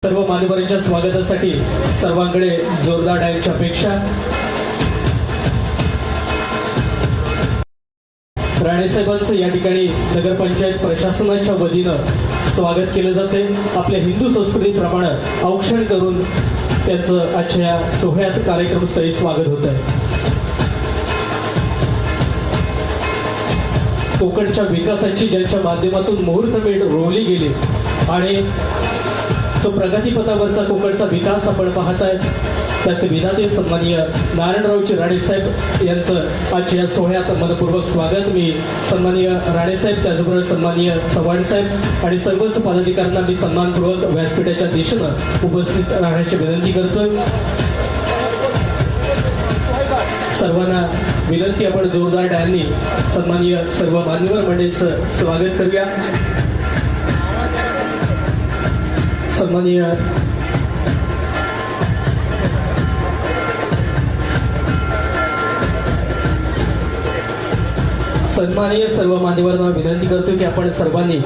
सर्व मान्यवरांच्या स्वागतासाठी सर्वांकडे जोरदार टाळ्यांची अपेक्षा। राणेसाहेबांचं या ठिकाणी नगरपंचायत प्रशासनाच्या वतीनं स्वागत केलं जाते। आपल्या हिंदू संस्कृतीप्रमाणे औक्षण करून त्यांचं आजच्या या सोहळ्यात कार्यक्रमस्थळी स्वागत होत आहे। कोकणच्या विकासाची ज्यांच्या माध्यमातून मुहूर्तमेढ रोवली गेली आणि तो प्रगतीपथावरचा कोकणचा विकास आपण पाहताय, त्याचे विधाते सन्माननीय नारायणरावजी राणेसाहेब यांचं आज या सोहळ्यात मनपूर्वक स्वागत। मी सन्माननीय राणेसाहेब, त्याचबरोबर सन्माननीय चव्हाण साहेब आणि सर्वच पदाधिकाऱ्यांना मी सन्मानपूर्वक व्यासपीठाच्या दिशेनं उपस्थित राहण्याची विनंती करतोय। सर्वांना विनंती, आपण जोरदार टाळ्यांनी सन्माननीय सर्व मान्यवर मंडळींचं स्वागत करूया। सन्माननीय सर्व मान्यवरांना विनंती करतो की आपण सर्वांनी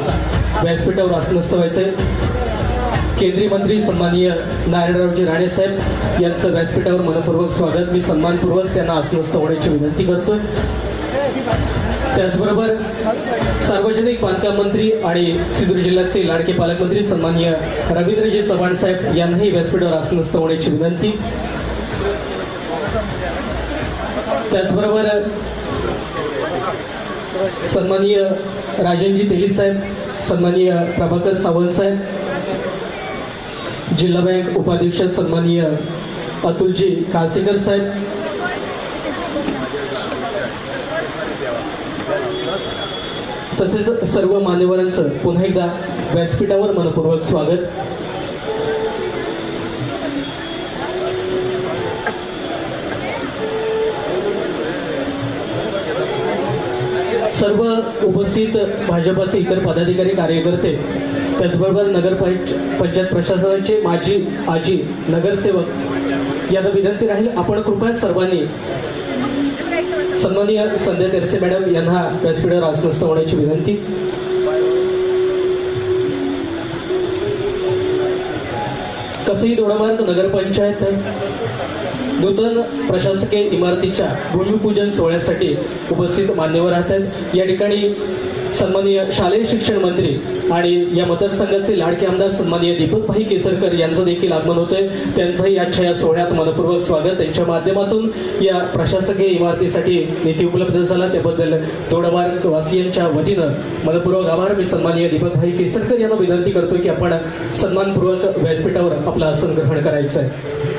व्यासपीठावर आसनस्थ व्हायचंय। केंद्रीय मंत्री सन्माननीय नारायणरावजी राणेसाहेब यांचं व्यासपीठावर मनपूर्वक स्वागत। मी सन्मानपूर्वक त्यांना आसनस्थ होण्याची विनंती करतोय। त्याचबरोबर सार्वजनिक बांधकाम मंत्री आणि सिंधुदुर्ग जिल्ह्याचे लाडके पालकमंत्री सन्माननीय रवींद्रजी चव्हाण साहेब यांनाही व्यासपीठावर आसनस्थ होण्याची विनंती। त्याचबरोबर सन्माननीय राजनजी तेली साहेब, सन्माननीय प्रभाकर सावंत साहेब, जिल्हा बँक उपाध्यक्ष सन्माननीय अतुलजी कासेकर साहेब, तसेच सर्व मान्यवरांचं पुन्हा एकदा व्यासपीठावर मनपूर्वक स्वागत। सर्व उपस्थित भाजपाचे इतर पदाधिकारी कार्यकर्ते, त्याचबरोबर नगरपंचायत प्रशासनाचे माजी आजी नगरसेवक यांना विनंती राहील, आपण कृपया सर्वांनी सन्माननीय संध्या तेरसे मॅडम यांना व्यासपीठावर आसनस्थ होण्याची विनंती। कसंही दोडामार्ग नगरपंचायत नूतन प्रशासकीय इमारतीच्या भूमिपूजन सोहळ्यासाठी उपस्थित मान्यवर आहेत। या ठिकाणी सन्माननीय शालेय शिक्षण मंत्री आणि या मतदारसंघाचे लाडके आमदार सन्माननीय दीपकभाई केसरकर यांचं देखील आगमन होतंय। त्यांचंही आजच्या या सोहळ्यात मनपूर्वक स्वागत। त्यांच्या माध्यमातून या प्रशासकीय इमारतीसाठी निधी उपलब्ध झाला त्याबद्दल दोडामार्ग वासियांच्या वतीनं मनपूर्वक आभार। मी सन्माननीय दीपकभाई केसरकर यांना विनंती करतो की आपण सन्मानपूर्वक व्यासपीठावर आपलं आसन ग्रहण करायचं आहे।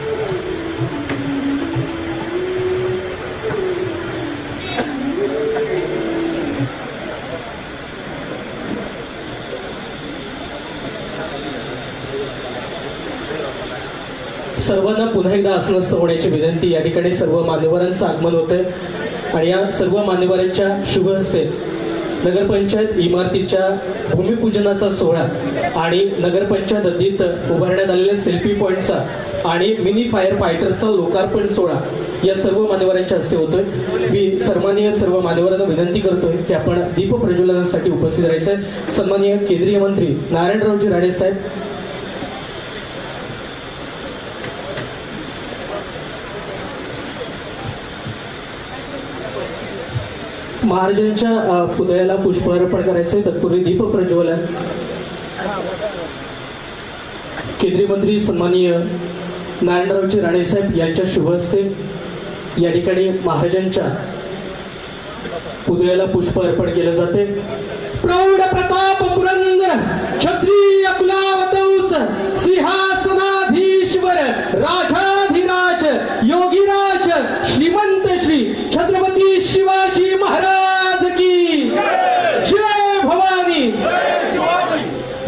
सर्वांना पुन्हा एकदा आसनस्थ होण्याची विनंती। या ठिकाणी सर्व मान्यवरांचं आगमन होतंय आणि या सर्व मान्यवरांच्या शुभ हस्ते नगरपंचायत इमारतीच्या भूमिपूजनाचा सोहळा आणि नगरपंचायत हद्दीत उभारण्यात आलेल्या सेल्फी पॉइंटचा आणि मिनी फायर फायटरचा लोकार्पण सोहळा या सर्व मान्यवरांच्या हस्ते होतोय। मी सर्व मान्यवरांना विनंती करतोय की आपण दीप प्रज्वलनासाठी उपस्थित राहायचंय। सन्माननीय केंद्रीय मंत्री नारायणरावजी राणेसाहेब, महाराजांच्या पुतळ्याला पुष्पार्पण करायचंय, तत्पूर्वी दीप प्रज्वलन। केंद्रीय मंत्री सन्माननीय नारायणरावजी राणेसाहेब यांच्या शुभ हस्ते या ठिकाणी महाराजांच्या पुतळ्याला पुष्प अर्पण केलं जाते। प्रौढ प्रताप पुरंदर क्षत्रिय कुलावतंस सिंहासनाधीश्वर राजाधिराज योगीराज श्रीमंत श्री छत्रपती शिवाजी महाराज की जय भवानी।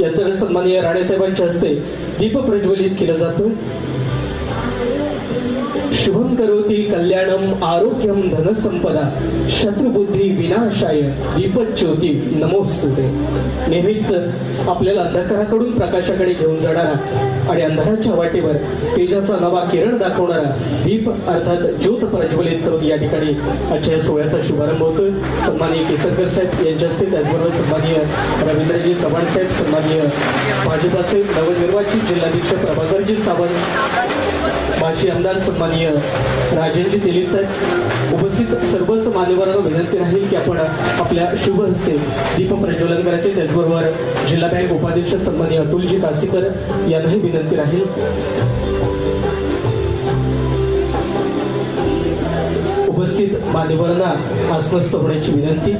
यानंतर सन्माननीय राणेसाहेबांच्या हस्ते दीप प्रज्वलित केला जातोय। शुभम करोति कल्याणम आरोग्यम धनसंपदा शत्रुबुद्धी विनाशाय दीपज्योती नमोस्तुते. नेहमीच आपल्याला अंधकाराकडून प्रकाशाकडे घेऊन जाणारा आणि अंधाराच्या वाटेवर तेजाचा नवा किरण दाखवणारा दीप अर्थात ज्योत प्रज्वलित करून या ठिकाणी आजच्या सोहळ्याचा शुभारंभ होतोय. सन्माननीय केसरकर साहेब यांच्या हस्ते, त्याचबरोबर सन्माननीय रवींद्रजी चव्हाण साहेब, सन्माननीय भाजपाचे नवनिर्वाचित जिल्हाध्यक्ष प्रभाकरजी सावंत, माजी आमदार सन्माननीय राजेंद्रजी तेली साहेब, उपस्थित सर्वच मान्यवरांना विनंती राहील की आपण आपल्या शुभ हस्ते दीप प्रज्वलन करायचे. त्याचबरोबर जिल्हा बँक उपाध्यक्ष सन्माननीय अतुलजी कासीकर यांनाही विनंती राहील. उपस्थित मान्यवरांना आसनस्थ होण्याची विनंती.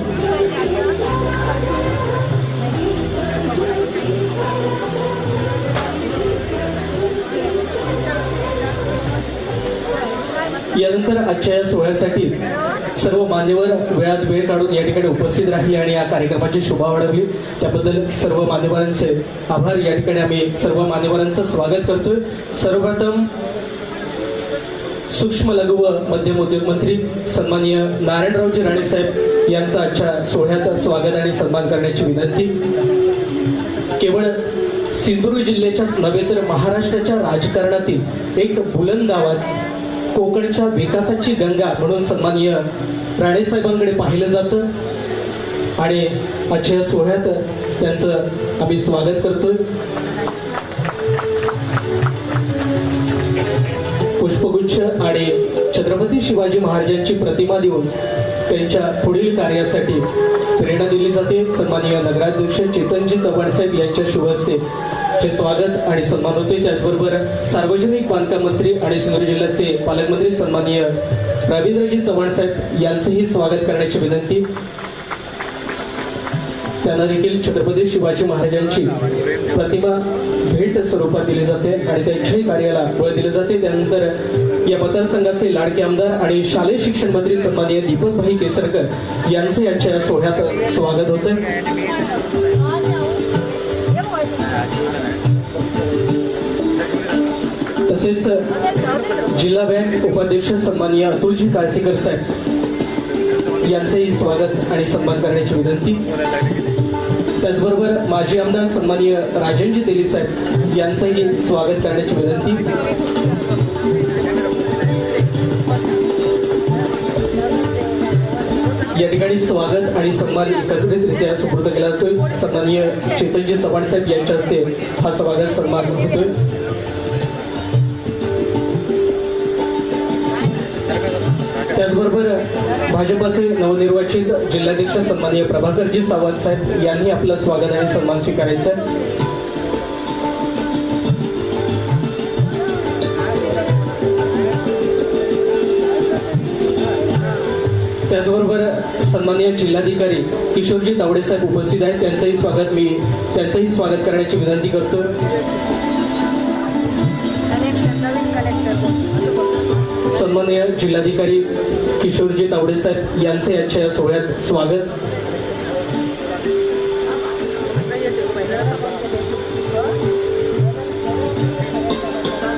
यानंतर आजच्या या सोहळ्यासाठी सर्व मान्यवर वेळात वेळ काढून या ठिकाणी उपस्थित राहिले आणि या कार्यक्रमाची शोभा वाढवली. त्याबद्दल सर्व मान्यवरांचे आभार. या ठिकाणी आम्ही सर्व मान्यवरांचं स्वागत करतोय. सर्वप्रथम सूक्ष्म लघु व मध्यम उद्योग मंत्री सन्माननीय नारायणरावजी राणे साहेब यांचा आजच्या सोहळ्यात स्वागत आणि सन्मान करण्याची विनंती. केवळ सिंधुदुर्ग जिल्ह्याच्याच नव्हे तर महाराष्ट्राच्या राजकारणातील एक बुलंद आवाज, कोकणच्या विकासाची गंगा म्हणून सन्माननीय राणे साहेबांकडे पाहिलं जातं आणि आजच्या सोहळ्यात त्यांचं आम्ही स्वागत करतोय. पुष्पगुच्छ आणि छत्रपती शिवाजी महाराजांची प्रतिमा देऊन त्यांच्या पुढील कार्यासाठी प्रेरणा दिली जाते. सन्माननीय नगराध्यक्ष चेतनजी चव्हाण साहेब यांच्या शुभ हस्ते हे स्वागत आणि सन्मान होते. त्याचबरोबर सार्वजनिक बांधकाम मंत्री आणि सिंधुदुर्ग जिल्ह्याचे पालकमंत्री सन्माननीय रवींद्रजी चव्हाण साहेब यांचेही स्वागत करण्याची विनंती. त्यांना देखील छत्रपती शिवाजी महाराजांची प्रतिमा भेट स्वरूपात दिली जाते आणि त्यांच्याही कार्याला बळ दिले जाते. त्यानंतर या मतदारसंघाचे लाडके आमदार आणि शालेय शिक्षण मंत्री सन्माननीय दीपकभाई केसरकर यांचे याच्या सोहळ्यात स्वागत होते. तसेच जिल्हा बँक उपाध्यक्ष सन्माननीय अतुलजी काळसेकर साहेब यांचेही स्वागत आणि सन्मान करण्याची विनंती. त्याचबरोबर माजी आमदार सन्माननीय राजेंद्रजी तेली साहेब यांचंही स्वागत करण्याची विनंती. या ठिकाणी स्वागत आणि सन्मान एकत्रितरित्या सुपूर्द केला जातोय. सन्माननीय चेतनजी चव्हाण साहेब यांच्या हस्ते हा स्वागत सन्मान होतोय. त्याचबरोबर भाजपाचे नवनिर्वाचित जिल्हाध्यक्ष सन्माननीय प्रभाकरजी सावंत साहेब यांनी आपलं स्वागत आणि सन्मान स्वीकारायचा आहे. त्याचबरोबर सन्माननीय जिल्हाधिकारी किशोरजी तावडे साहेब उपस्थित आहेत. त्यांचंही स्वागत करण्याची विनंती करतो. सन्माननीय जिल्हाधिकारी किशोरजी तावडे साहेब यांचे आजच्या सोहळ्यात स्वागत.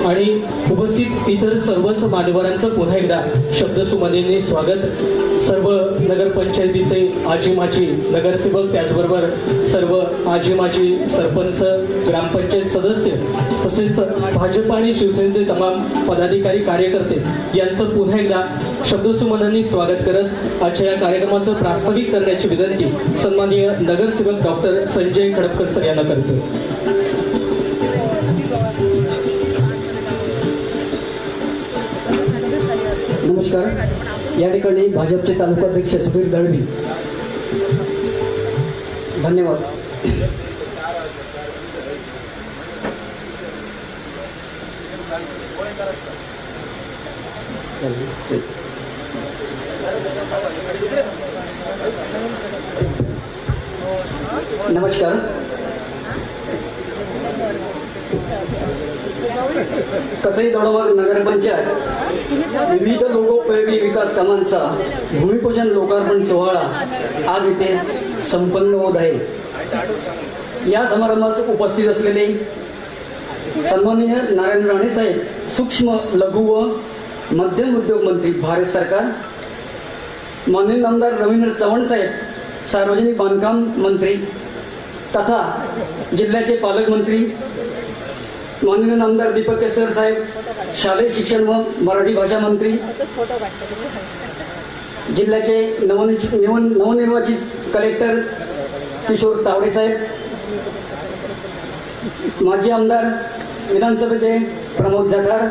आणि उपस्थित इतर सर्वच मान्यवरांचं पुन्हा एकदा शब्दसुमनेने स्वागत. सर्व नगरपंचायतीचे आजी माजी नगरसेवक, त्याचबरोबर सर्व आजी माजी सरपंच, ग्रामपंचायत सदस्य, तसेच भाजप आणि शिवसेनेचे तमाम पदाधिकारी कार्यकर्ते यांचं पुन्हा एकदा शब्दसुमनांनी स्वागत करत आजच्या या कार्यक्रमाचं प्रास्ताविक करण्याची विनंती सन्माननीय नगरसेवक डॉक्टर संजय खडपकर सर यांना करतो. नमस्कार. या ठिकाणी भाजपचे तालुकाध्यक्ष सुधीर दळवी. धन्यवाद. नमस्कार. कसई दौडवाग नगरपंचायत विविध लोकोपयोगी विकास कामांचा भूमिपूजन लोकार्पण सोहळा आज इथे संपन्न होत आहे. या समारंभास उपस्थित असलेले सन्माननीय नारायण राणे साहेब, सूक्ष्म लघु व मध्यम उद्योग मंत्री भारत सरकार, माननीय आमदार रवींद्र चव्हाण साहेब सार्वजनिक बांधकाम मंत्री तथा जिल्ह्याचे पालकमंत्री, माननीय आमदार दीपक केसर साहेब शालेय शिक्षण व मराठी भाषा मंत्री, जिल्ह्याचे नवनिर्वाचित कलेक्टर किशोर तावडे साहेब, माजी आमदार विधानसभेचे प्रमोद जठार,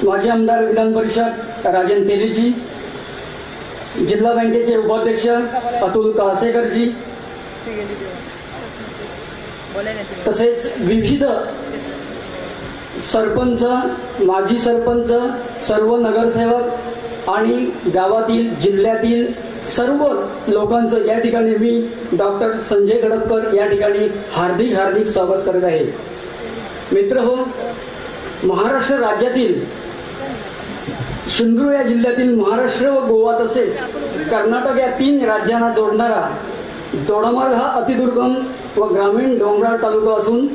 माजी आमदार विधान परिषद राजन तेलीजी, जिल्हा बँकेचे उपाध्यक्ष अतुल काळसेकरजी, तसेच विविध सरपंच, माजी सरपंच, सर्व नगरसेवक आणि गावातील जिल्ह्यातील सर्व लोकांचं या ठिकाणी मी डॉक्टर संजय गडतकर या ठिकाणी हार्दिक स्वागत करत आहे. मित्र हो, महाराष्ट्र राज्यातील सिंधुदुर्ग या जिल्ह्यातील महाराष्ट्र व गोवा तसेच कर्नाटक या 3 राज्यांना जोडणारा दोडामार्ग हा अतिदुर्गम व ग्रामीण डोंगराळ तालुका असून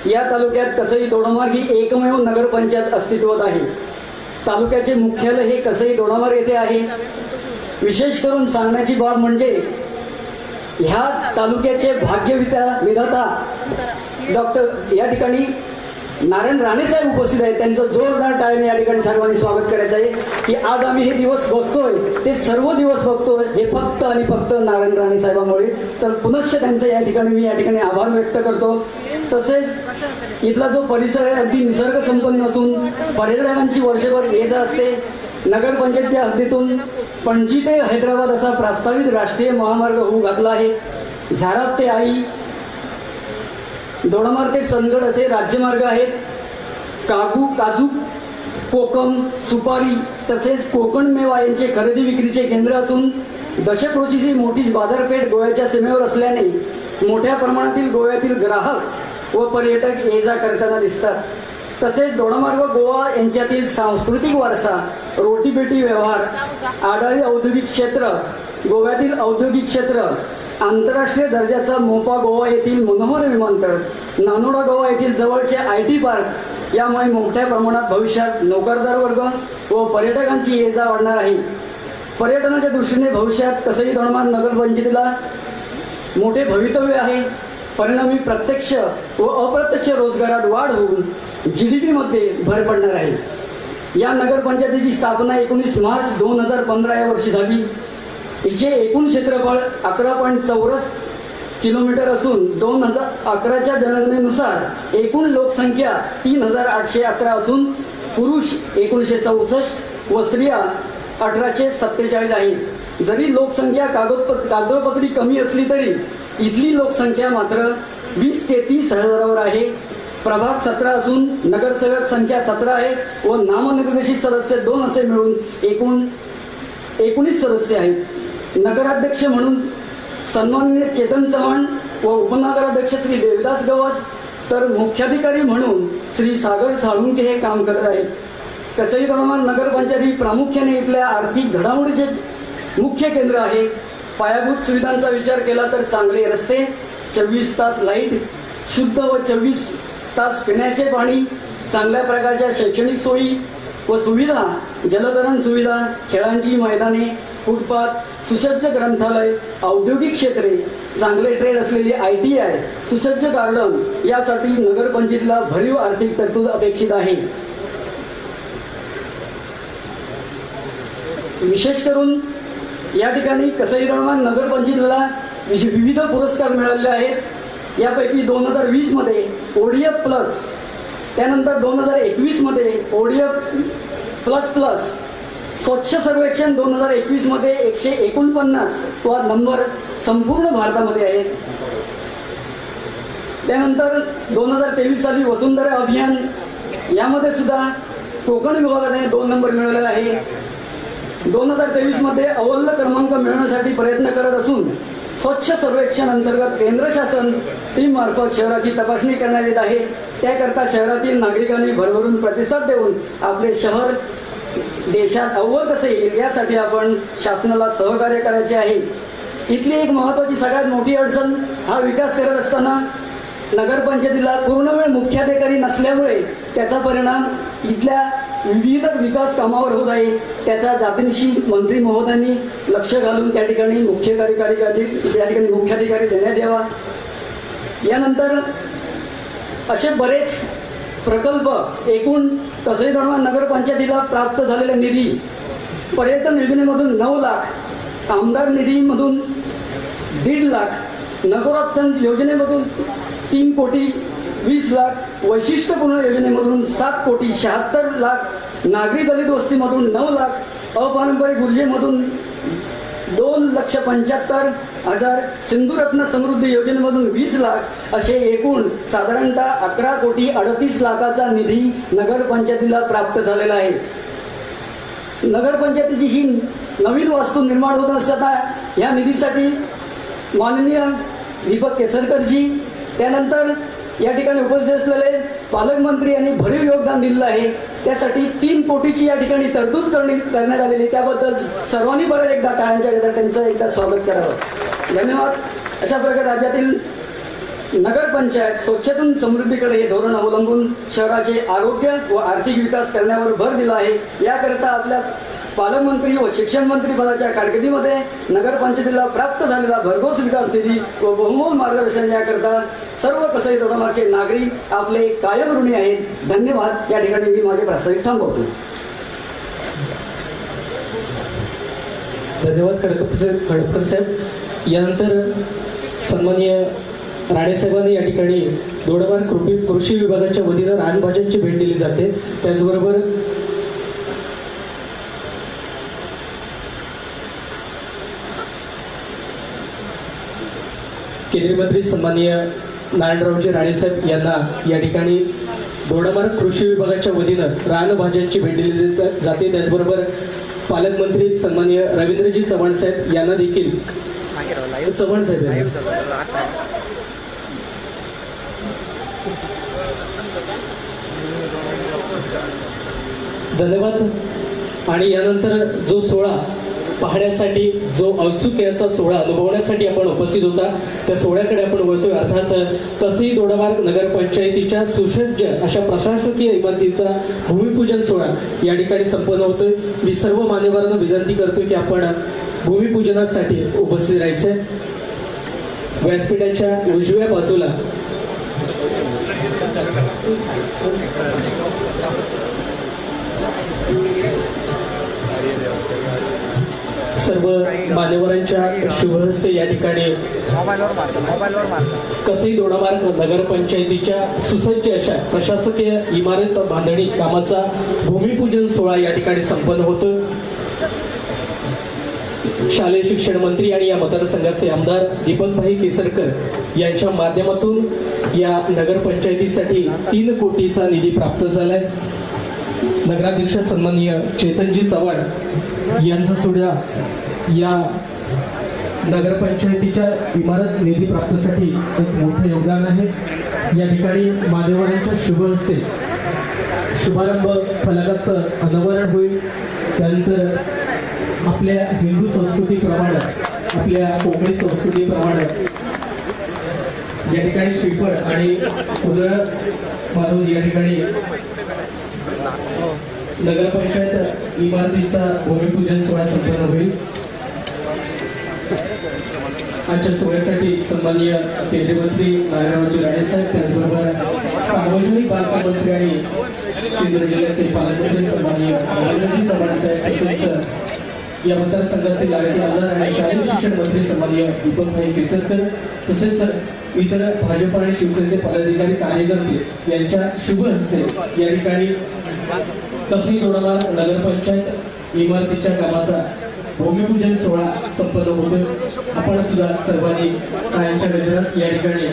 या तालुक्यात कसई दोडामार्ग ही एकमेव नगरपंचायत अस्तित्वात आहे. तालुक्याचे मुख्यालय हे कसई दोडामार्ग येथे आहे. विशेष करून सांगण्याची बाब म्हणजे ह्या तालुक्याचे भाग्यविधाता डॉक्टर या ठिकाणी नारायण राणे साहेब उपस्थित आहेत. त्यांचं जोरदार टाळ्याने या ठिकाणी सर्वांनी स्वागत करायचं आहे की आज आम्ही हे दिवस बघतोय, ते सर्व दिवस बघतोय हे फक्त आणि फक्त नारायण राणे साहेबांमुळे. तर पुनश्च त्यांचं या ठिकाणी आभार व्यक्त करतो. तसेच इथला जो परिसर आहे अगदी निसर्ग संपन्न असून पर्यटकांची वर्षभर ये जा असते. नगरपंचायतच्या हद्दीतून पणजी ते हैदराबाद असा प्रस्तावित राष्ट्रीय महामार्ग होऊ घातला आहे. झाराप ते आई, दोडामार्ग ते चंदगड असे राज्यमार्ग आहेत. काजू, कोकम, सुपारी तसेच कोकण मेवा यांचे खरेदी विक्रीचे केंद्र असून दशकोटीची मोठी बाजारपेठ गोव्याच्या सीमेवर असल्याने मोठ्या प्रमाणातील गोव्यातील ग्राहक व पर्यटक ये जा करताना दिसतात. तसेच दोडामार्ग गोवा यांच्यातील सांस्कृतिक वारसा, रोटीबेटी व्यवहार, आडाळी औद्योगिक क्षेत्र, गोव्यातील औद्योगिक क्षेत्र, आंतरराष्ट्रीय दर्जाचा मोपा गोवा येथील मनोहर विमानतळ, नानोडा गोवा येथील जवळचे IT पार्क यामुळे मोठ्या प्रमाणात भविष्यात नोकरदार वर्ग व पर्यटकांची ये जा वाढणार आहे. पर्यटनाच्या दृष्टीने भविष्यात कसई दोडामार्ग नगरपंचायतीला मोठे भवितव्य आहे. परिणामी प्रत्यक्ष व अप्रत्यक्ष रोजगारात वाढ होऊन GDP मध्ये भर पडणार आहे. या नगरपंचायतीची स्थापना 19 मार्च 2015 या वर्षी झाली. हिचे एकूण क्षेत्रफळ 11 चौरस किलोमीटर असून 2011च्या जनगणनेनुसार एकूण लोकसंख्या 3811 असून पुरुष 1964 व स्त्रिया 1847 आहे. जरी लोकसंख्या कागदोपत्री कमी असली तरी इथली लोकसंख्या मात्र 20 ते 30 हजारावर आहे. प्रभाग 17 असून नगरसेवक संख्या 17 आहे व नामनिर्देशित सदस्य 2 असे मिळून एकूण 19 सदस्य आहेत. नगराध्यक्ष म्हणून सन्माननीय चेतन चव्हाण व उपनगराध्यक्ष श्री देवदास गवस तर मुख्याधिकारी म्हणून श्री सागर साळुंके हे काम करत आहेत. कसई दोडामार्ग नगरपंचायत ही प्रामुख्याने इथल्या आर्थिक घडामोडीचे मुख्य केंद्र आहे. पायाभूत सुविधांचा विचार केला तर चांगले रस्ते, 24 तास लाईट, शुद्ध व 24 तास पिण्याचे पाणी, चांगल्या प्रकारच्या शैक्षणिक सोयी व सुविधा, जलतरण सुविधा, खेळांची मैदाने, फुटपाथ, सुसज्ज ग्रंथालय, औद्योगिक क्षेत्रे, चांगले ट्रेड असलेली ITI, सुसज्ज गार्डन यासाठी नगरपंचायतीला भरीव आर्थिक तरतूद अपेक्षित आहे. विशेष करून या ठिकाणी कसई दोडामार्ग नगरपंचायतीला विविध पुरस्कार मिळालेले आहेत. यापैकी 2020 मध्ये ODF प्लस, त्यानंतर 2021 मध्ये ODF प्लस प्लस, स्वच्छ सर्वेक्षण 2021 मध्ये 149 वा नंबर संपूर्ण भारतामध्ये आहे. त्यानंतर 2023 साली वसुंधरा अभियान यामध्ये सुद्धा कोकण विभागाने 2 नंबर मिळवलेला आहे. 2023 मध्ये अव्वल क्रमांक मिळवण्यासाठी प्रयत्न करत असून स्वच्छ सर्वेक्षण अंतर्गत केंद्र शासन टीम मार्फत शहराची तपासणी करण्यात येत आहे. त्याकरता शहरातील नागरिकांनी भरभरून प्रतिसाद देऊन आपले शहर देशात अव्वल कसे येईल यासाठी आपण शासनाला सहकार्य करायचे आहे. इथली एक महत्वाची सगळ्यात मोठी अडचण हा विकास करत असताना नगरपंचायतीला पूर्णवेळ मुख्याधिकारी नसल्यामुळे त्याचा परिणाम इथल्या विविध विकास कामावर होत आहे. त्याचा जातीनिशी मंत्री महोदयांनी लक्ष घालून त्या ठिकाणी मुख्याधिकारी देण्यात यावा. यानंतर असे बरेच प्रकल्प एकूण तसे गणवा नगरपंचायतीला प्राप्त झालेला निधी पर्यटन योजनेमधून 9 लाख, आमदार निधीमधून 1.5 लाख, नगरोत्थान योजनेमधून 3 कोटी 20 लाख, वैशिष्ट्यपूर्ण योजनेमधून 7 कोटी 76 लाख, नागरी दलित वस्तीमधून 9 लाख, अपारंपरिक ऊर्जेमधून 2,75,000, सिंधुरत्न समृद्धी योजनेमधून 20 लाख असे एकूण साधारणतः 11 कोटी 38 लाखाचा निधी नगरपंचायतीला प्राप्त झालेला आहे. नगरपंचायतीची ही नवीन वास्तू निर्माण होत असताना या निधीसाठी माननीय दीपक केसरकरजी, त्यानंतर या ठिकाणी उपस्थित असलेले पालकमंत्री यांनी भरीव योगदान दिलेलं आहे. त्यासाठी 3 कोटीची या ठिकाणी तरतूद करण्यात आलेली. त्याबद्दल सर्वांनी परत एकदा टाळ्यांच्या गजरात त्यांचं एकदा स्वागत करावं. धन्यवाद. अशा प्रकारे राज्यातील नगरपंचायत स्वच्छतेतून समृद्धीकडे हे धोरण अवलंबून शहराचे आरोग्य व आर्थिक विकास करण्यावर भर दिला आहे. याकरिता आपल्या पालकमंत्री व शिक्षण मंत्री पदाच्या कारकिर्दीमध्ये नगरपंचायतीला प्राप्त झालेला भरघोस विकास निधी व बहुमोल मार्गदर्शन याकरता सर्व कसई तोडमारचे नागरिक आपले कायम ऋणी आहेत. धन्यवाद. या ठिकाणी मी माझे प्रास्ताविक थांबवतो. धन्यवाद खडकर साहेब. यानंतर सन्माननीय राणेसाहेबांनी या ठिकाणी दोडामार्ग कृषी विभागाच्या वतीनं रानभाज्यांची भेट दिली जाते. त्याचबरोबर केंद्रीय मंत्री सन्माननीय नारायणरावजी राणेसाहेब यांना या ठिकाणी दोडामार्ग कृषी विभागाच्या वतीनं रानभाज्यांची भेट दिली जाते. त्याचबरोबर पालकमंत्री सन्माननीय रवींद्रजी चव्हाण साहेब यांना देखील चव्हाण साहेब धन्यवाद. आणि यानंतर जो सोहळा पाहण्यासाठी, जो औत्सुक्याचा सोहळा अनुभवण्यासाठी आपण उपस्थित होता, त्या सोहळ्याकडे आपण वळतोय. अर्थात तसही दोडामार्ग नगरपंचायतीच्या सुसज्ज अशा प्रशासकीय इमारतीचा भूमिपूजन सोहळा या ठिकाणी संपन्न होतोय. मी सर्व मान्यवरांना विनंती करतोय की आपण भूमिपूजनासाठी उपस्थित राहायचंय. व्यासपीठाच्या उजव्या बाजूला सर्व मान्यवरांच्या शुभहस्ते या ठिकाणी कसई दोडामार्ग नगरपंचायतीच्या सुसज्ज अशा प्रशासकीय इमारत बांधणी कामाचा भूमिपूजन सोहळा या ठिकाणी संपन्न होतो. शालेय शिक्षण मंत्री आणि या मतदारसंघाचे आमदार दीपकभाई केसरकर यांच्या माध्यमातून या नगरपंचायतीसाठी 3 कोटीचा निधी प्राप्त झालाय. नगराध्यक्ष सन्माननीय चेतनजी चव्हाण यांचं सुद्धा या नगरपंचायतीच्या इमारत निधी प्राप्तीसाठी एक मोठं योगदान आहे. या ठिकाणी मान्यवरांच्या शुभ हस्ते शुभारंभ फलकाचं अनावरण होईल. त्यानंतर आपल्या हिंदू संस्कृतीप्रमाणे, आपल्या कोकणी संस्कृतीप्रमाणे या ठिकाणी श्रीफळ आणि उदळ मारून या ठिकाणी नगरपंचायत इमारतीचा भूमिपूजन सोहळा संपन्न होईल. आजच्या सोहळ्यासाठी सन्माननीय केंद्रीय मंत्री नारायणरावजी राणेसाहेब, त्याचबरोबर सार्वजनिक बांधकाम मंत्री आणि सिंधुदुर्ग जिल्ह्याचे पालकमंत्री सन्माननीय रवींद्रजी चव्हाण साहेब, तसेच या मतदारसंघाचे लाडके आमदार आणि शालेय शिक्षण मंत्री सन्माननीय दीपकभाई केसरकर, तसेच इतर भाजप आणि शिवसेनेचे पदाधिकारी कार्यकर्ते यांच्या शुभ हस्ते या ठिकाणी कसई दोडामार्ग नगरपंचायत इमारतीच्या कामाचा भूमिपूजन सोहळा संपन्न होतोय. आपण सुद्धा सर्वांनी कायमच्या गजरात या ठिकाणी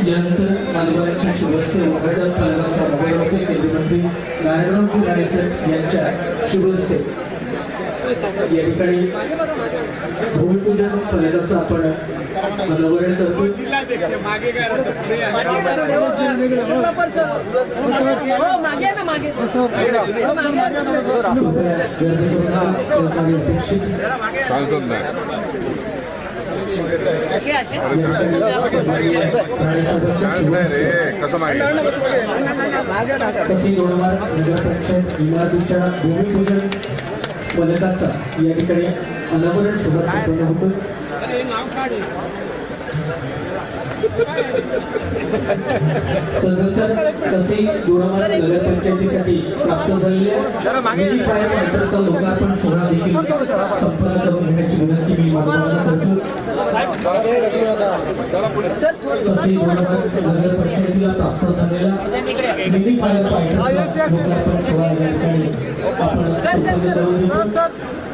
यानंतर मान्यवरांच्या शुभहस्ते उघडण्यात फलकाचा अनावरण केंद्रीय मंत्री नारायणरावजी राणेसाहेब यांच्या शुभहस्ते या ठिकाणी भूमिपूजन फलकाचं आपण अनावरण करतो. कृपया गर्दी करू नका. सहकार्य अपेक्षित. सांसद नाही रे कसं मागे कसी दोडमार नगरपंचायत इमारतीच्या भूमिपूजन फलकाचा या ठिकाणी अनावरण सुरुवात संपन्न होतं. तदनंतर कसी दोडमार नगरपंचायतीसाठी प्राप्त झालेल्या निधी फायर फायटरचा लोकार्पण सोहळा देखील संपन्न करून घेण्याची विनंती मी मान्यवरांना करतो. कसी दोडमार नगरपंचायतीला प्राप्त झालेला निधी फायर फायटरचा लोकार्पण सोहळा या ठिकाणी आपण संपन्न करून घेतो.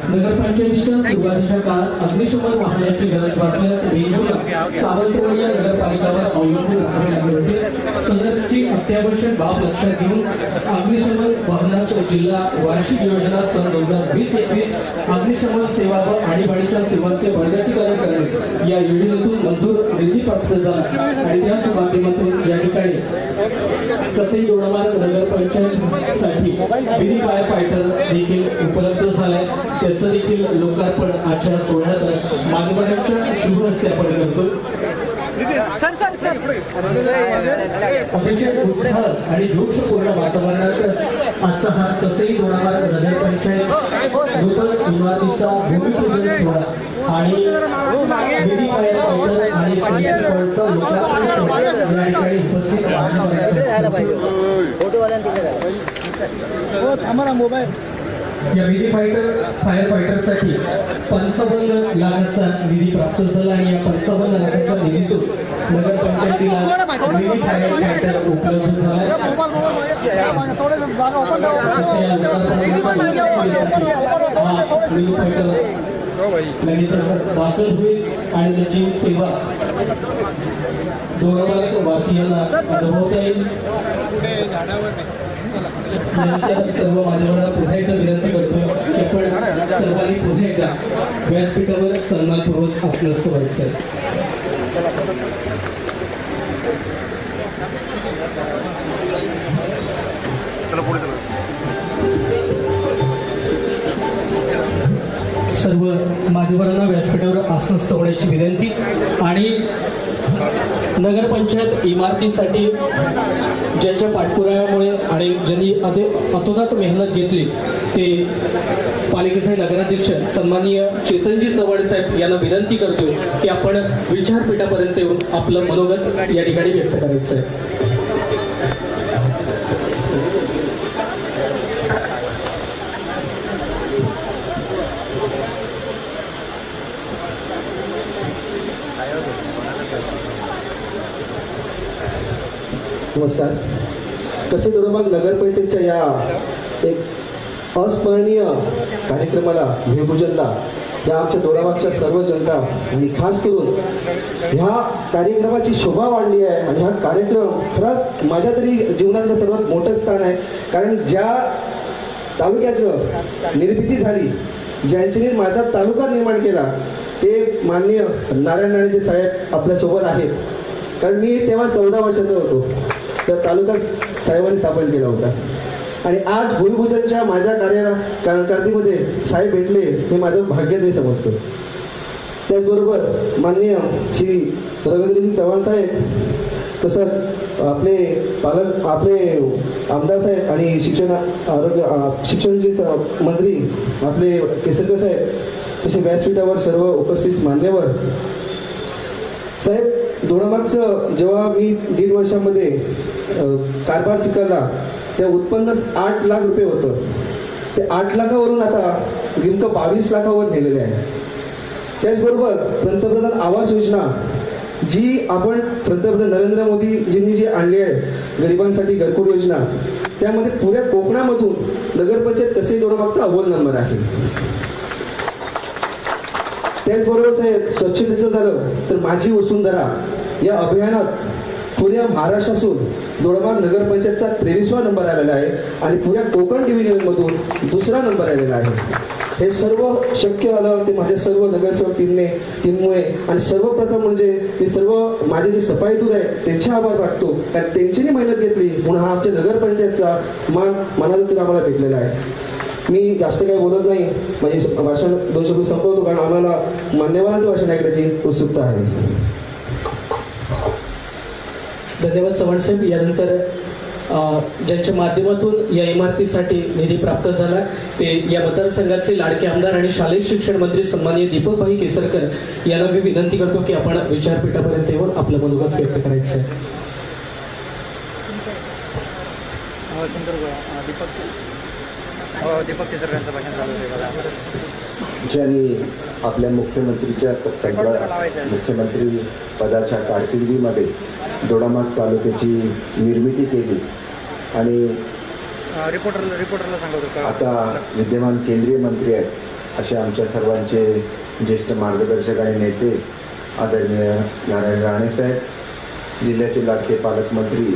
नगरपंचायतीच्या सुरुवातीच्या काळात अग्निशमन वाहनाची गरज भासल्यास वेगवेगळ्या सावंतवाडी या नगरपालिकावर अवलंबून राहावे लागले होते. सदरची अत्यावश्यक बाब लक्षात घेऊन अग्निशमन वाहनास जिल्हा वार्षिक योजना सन 2020-21 अग्निशमन सेवा व आणीबाणीच्या सेवांचे बळकटीकरण करणे या योजनेतून मंजूर निधी प्राप्त झाला आणि त्याच माध्यमातून या ठिकाणी कसे दोडमार नगरपंचायतीसाठी विधी फायर फायटर देखील उपलब्ध झालाय. त्याचं देखील लोकार्पण आजच्या सोहळ्यात मान्यवरांच्या शुभ हस्ते आपण करतो. अतिशय उत्साह आणि जोशपूर्ण वातावरणात आजचा हा कसई दोडामार नगरपंचायत नूतन इमारतीचा भूमिपूजन सोहळा आणि विधी फायर फायटर आणि स्टेट पॉईंटचा लोकार्पण सोहळा या ठिकाणी उपस्थित या विधी फायर फायटरसाठी 55 लाखाचा निधी प्राप्त झाला आणि या 55 लाखाच्या निधीतून नगरपंचायतीला विधी फायर फायटर उपलब्ध झाला. दाखल होईल आणि त्याची सेवा दोडामार वासियांना अनुभवता येईल. सर्व मान्यवरांना पुन्हा एकदा विनंती करतो की आपण सर्वांनी पुन्हा एकदा व्यासपीठावर सन्मानपूर्वक आसनस्थ व्हायचं. सर्व मान्यवरांना व्यासपीठावर आसनस्थ होण्याची विनंती. आणि नगरपंचायत इमारतीसाठी ज्यांच्या पाठपुराव्यामुळे आणि ज्यांनी अतोनात मेहनत घेतली ते पालिकेचे नगराध्यक्ष सन्माननीय चेतनजी चव्हाण साहेब यांना विनंती करतो की आपण विचारपीठापर्यंत येऊन आपलं मनोगत या ठिकाणी व्यक्त करायचं आहे. नमस्कार. कसे दोडामार नगरपंचायतच्या या एक अस्मरणीय कार्यक्रमाला भूमिपूजनला या आमच्या दोडामारच्या सर्व जनता आणि खास करून ह्या कार्यक्रमाची शोभा वाढली आहे. आणि हा कार्यक्रम खरंच माझ्या तरी जीवनातलं सर्वात मोठं स्थान आहे. कारण ज्या तालुक्याचं निर्मिती झाली, ज्यांच्याने माझा तालुका निर्माण केला ते माननीय नारायण राणे साहेब आपल्यासोबत आहेत. कारण मी तेव्हा 14 वर्षाचा होतो तर तालुका साहेबांनी स्थापन केला होता. आणि आज भूमिपूजनच्या माझ्या कारकिर्दीमध्ये साहेब भेटले हे माझं भाग्य मी समजतो. त्याचबरोबर माननीय श्री रवींद्रजी चव्हाण साहेब, तसंच आपले आमदार साहेब आणि शिक्षणचे मंत्री आपले केसरकर साहेब, तसे व्यासपीठावर सर्व उपस्थित मान्यवर साहेब. दोडामारचं जेव्हा मी 1.5 वर्षामध्ये कारभार स्वीकारला त्या उत्पन्न 8 लाख रुपये होतं. ते 8 लाखावरून आता नेमकं 22 लाखावर नेलेले आहे. त्याचबरोबर पंतप्रधान आवास योजना जी आपण पंतप्रधान नरेंद्र मोदीजींनी जी आणली आहे गरिबांसाठी घरकुल योजना, त्यामध्ये पुऱ्या कोकणामधून नगरपंचायत कसे दोडामारचा अव्वल नंबर आहे. त्याचबरोबर साहेब स्वच्छतेचं झालं तर माझी वसुंधरा या अभियानात पुऱ्या महाराष्ट्रातून दोडामार्ग नगरपंचायतचा 23वा नंबर आलेला आहे आणि पुऱ्या कोकण डिव्हिजनमधून 2रा नंबर आलेला आहे. हे सर्व शक्य झालं ते माझ्या सर्व नगरसेवक टीममुळे. आणि सर्वप्रथम म्हणजे मी सर्व माझे जे सफाई दूत आहे त्यांचे आभार मानतो, कारण त्यांची मेहनत घेतली म्हणून हा आमच्या नगरपंचायतचा मान मनातून आम्हाला भेटलेला आहे. मी जास्त काही बोलत नाही, म्हणजे भाषण 2 शब्द संपवतो, कारण आम्हाला मान्यवरांचं भाषण ऐकण्याची उत्सुकता आहे. धन्यवाद चव्हाण साहेब. यानंतर ज्यांच्या माध्यमातून या इमारतीसाठी निधी प्राप्त झाला ते या मतदारसंघाचे लाडके आमदार आणि शालेय शिक्षण मंत्री सन्माननीय दीपकभाई केसरकर यांना मी विनंती करतो की आपण विचारपीठापर्यंत येऊन आपलं मनोगत व्यक्त करायचं आहे. दीपक केसरकरांचं भाषण चालू आहे. ज्यांनी आपल्या मुख्यमंत्री पदाच्या कारकिर्दीमध्ये दोडामार्ग तालुक्याची निर्मिती केली आणि रिपोर्टरला सांगतो आता विद्यमान केंद्रीय मंत्री आहेत असे आमच्या सर्वांचे ज्येष्ठ मार्गदर्शक आणि नेते आदरणीय नारायण राणे साहेब, जिल्ह्याचे लाडके पालकमंत्री